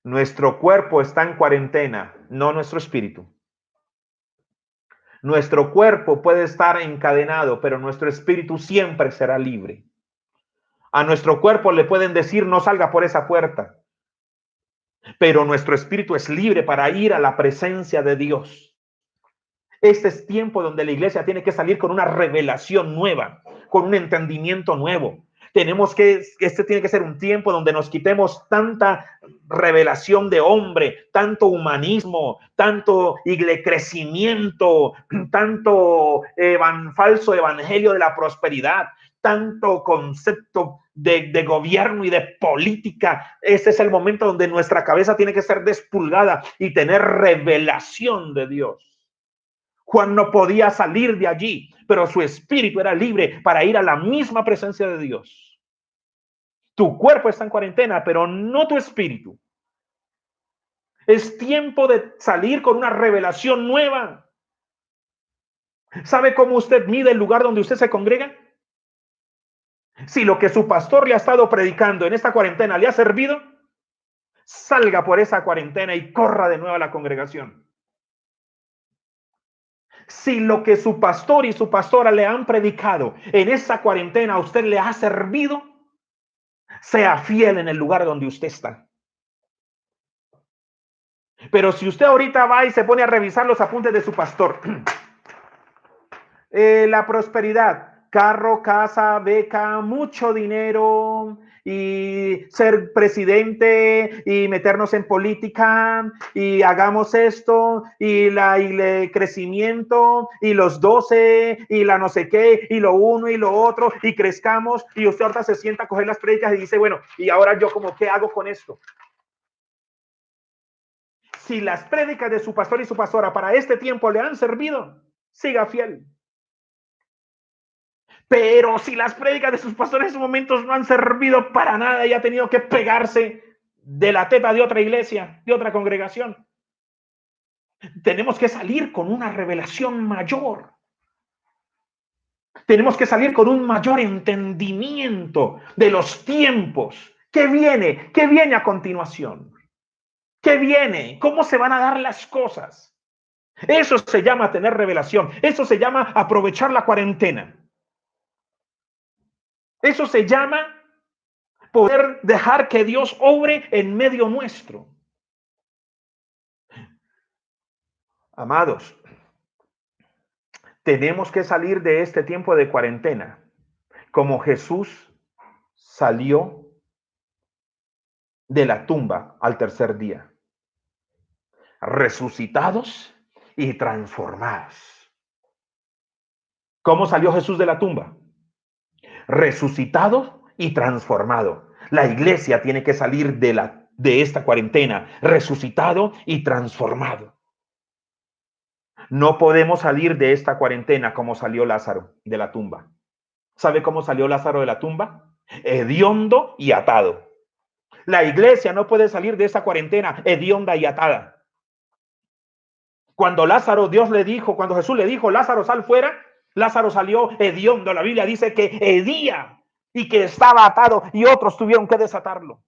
nuestro cuerpo está en cuarentena, no nuestro espíritu. Nuestro cuerpo puede estar encadenado, pero nuestro espíritu siempre será libre. A nuestro cuerpo le pueden decir no salga por esa puerta, pero nuestro espíritu es libre para ir a la presencia de Dios. Este es tiempo donde la iglesia tiene que salir con una revelación nueva, con un entendimiento nuevo. Este tiene que ser un tiempo donde nos quitemos tanta revelación de hombre, tanto humanismo, tanto crecimiento, tanto falso evangelio de la prosperidad, tanto concepto de gobierno y de política. Este es el momento donde nuestra cabeza tiene que ser despulgada y tener revelación de Dios. Juan no podía salir de allí, pero su espíritu era libre para ir a la misma presencia de Dios. Tu cuerpo está en cuarentena, pero no tu espíritu. Es tiempo de salir con una revelación nueva. ¿Sabe cómo usted mide el lugar donde usted se congrega? Si lo que su pastor le ha estado predicando en esta cuarentena le ha servido, salga por esa cuarentena y corra de nuevo a la congregación. Si lo que su pastor y su pastora le han predicado en esa cuarentena a usted le ha servido, sea fiel en el lugar donde usted está. Pero si usted ahorita va y se pone a revisar los apuntes de su pastor, la prosperidad, carro, casa, beca, mucho dinero y ser presidente y meternos en política y hagamos esto y el crecimiento y los 12 y la no sé qué y lo uno y lo otro y crezcamos y usted ahorita se sienta a coger las prédicas y dice, bueno, y ahora yo como qué hago con esto. Si las prédicas de su pastor y su pastora para este tiempo le han servido, siga fiel. Pero si las prédicas de sus pastores en esos momentos no han servido para nada y ha tenido que pegarse de la teta de otra iglesia, de otra congregación, tenemos que salir con una revelación mayor. Tenemos que salir con un mayor entendimiento de los tiempos. ¿Qué viene? ¿Qué viene a continuación? ¿Qué viene? ¿Cómo se van a dar las cosas? Eso se llama tener revelación. Eso se llama aprovechar la cuarentena. Eso se llama poder dejar que Dios obre en medio nuestro. Amados, tenemos que salir de este tiempo de cuarentena como Jesús salió de la tumba al tercer día, resucitados y transformados. ¿Cómo salió Jesús de la tumba? Resucitado y transformado. La iglesia tiene que salir de esta cuarentena resucitado y transformado. No podemos salir de esta cuarentena como salió Lázaro de la tumba. ¿Sabe cómo salió Lázaro de la tumba? Hediondo y atado. La iglesia no puede salir de esta cuarentena hedionda y atada. Cuando Jesús le dijo, Lázaro, sal fuera, Lázaro salió hediondo. La Biblia dice que hedía y que estaba atado y otros tuvieron que desatarlo.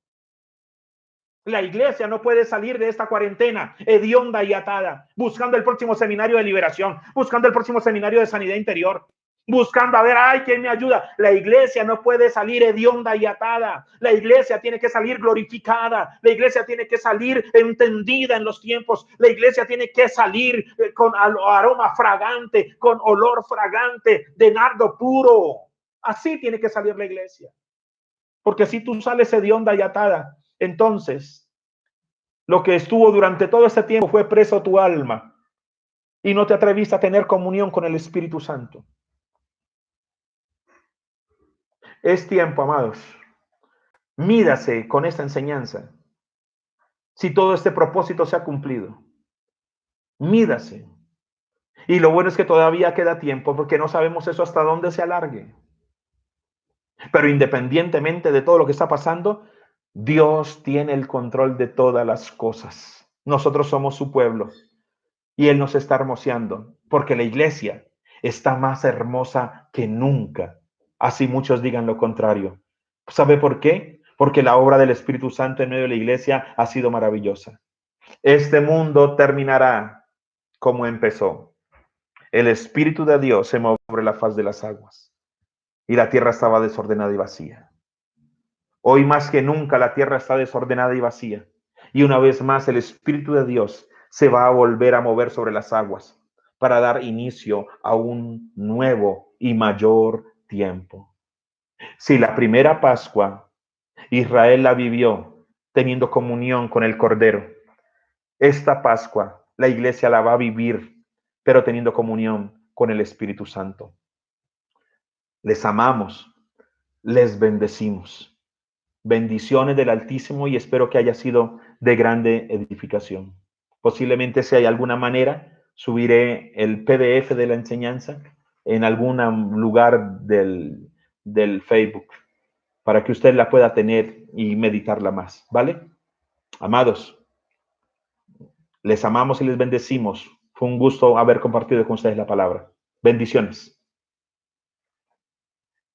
La iglesia no puede salir de esta cuarentena hedionda y atada, buscando el próximo seminario de liberación, buscando el próximo seminario de sanidad interior, buscando a ver, ay, ¿quién me ayuda? La iglesia no puede salir hedionda y atada. La iglesia tiene que salir glorificada. La iglesia tiene que salir entendida en los tiempos. La iglesia tiene que salir con aroma fragante, con olor fragante de nardo puro. Así tiene que salir la iglesia. Porque si tú sales hedionda y atada, entonces lo que estuvo durante todo este tiempo fue preso tu alma y no te atreviste a tener comunión con el Espíritu Santo. Es tiempo, amados. Mídase con esta enseñanza. Si todo este propósito se ha cumplido, mídase. Y lo bueno es que todavía queda tiempo porque no sabemos eso hasta dónde se alargue. Pero independientemente de todo lo que está pasando, Dios tiene el control de todas las cosas. Nosotros somos su pueblo y Él nos está hermoseando porque la iglesia está más hermosa que nunca. Así muchos digan lo contrario. ¿Sabe por qué? Porque la obra del Espíritu Santo en medio de la iglesia ha sido maravillosa. Este mundo terminará como empezó. El Espíritu de Dios se movió sobre la faz de las aguas y la tierra estaba desordenada y vacía. Hoy más que nunca la tierra está desordenada y vacía. Y una vez más el Espíritu de Dios se va a volver a mover sobre las aguas para dar inicio a un nuevo y mayor tiempo. Si la primera Pascua Israel la vivió teniendo comunión con el Cordero, esta Pascua la iglesia la va a vivir, pero teniendo comunión con el Espíritu Santo. Les amamos, les bendecimos. Bendiciones del Altísimo y espero que haya sido de grande edificación. Posiblemente si hay alguna manera, subiré el PDF de la enseñanza en algún lugar del Facebook para que usted la pueda tener y meditarla más, ¿vale? Amados, les amamos y les bendecimos. Fue un gusto haber compartido con ustedes la palabra. Bendiciones.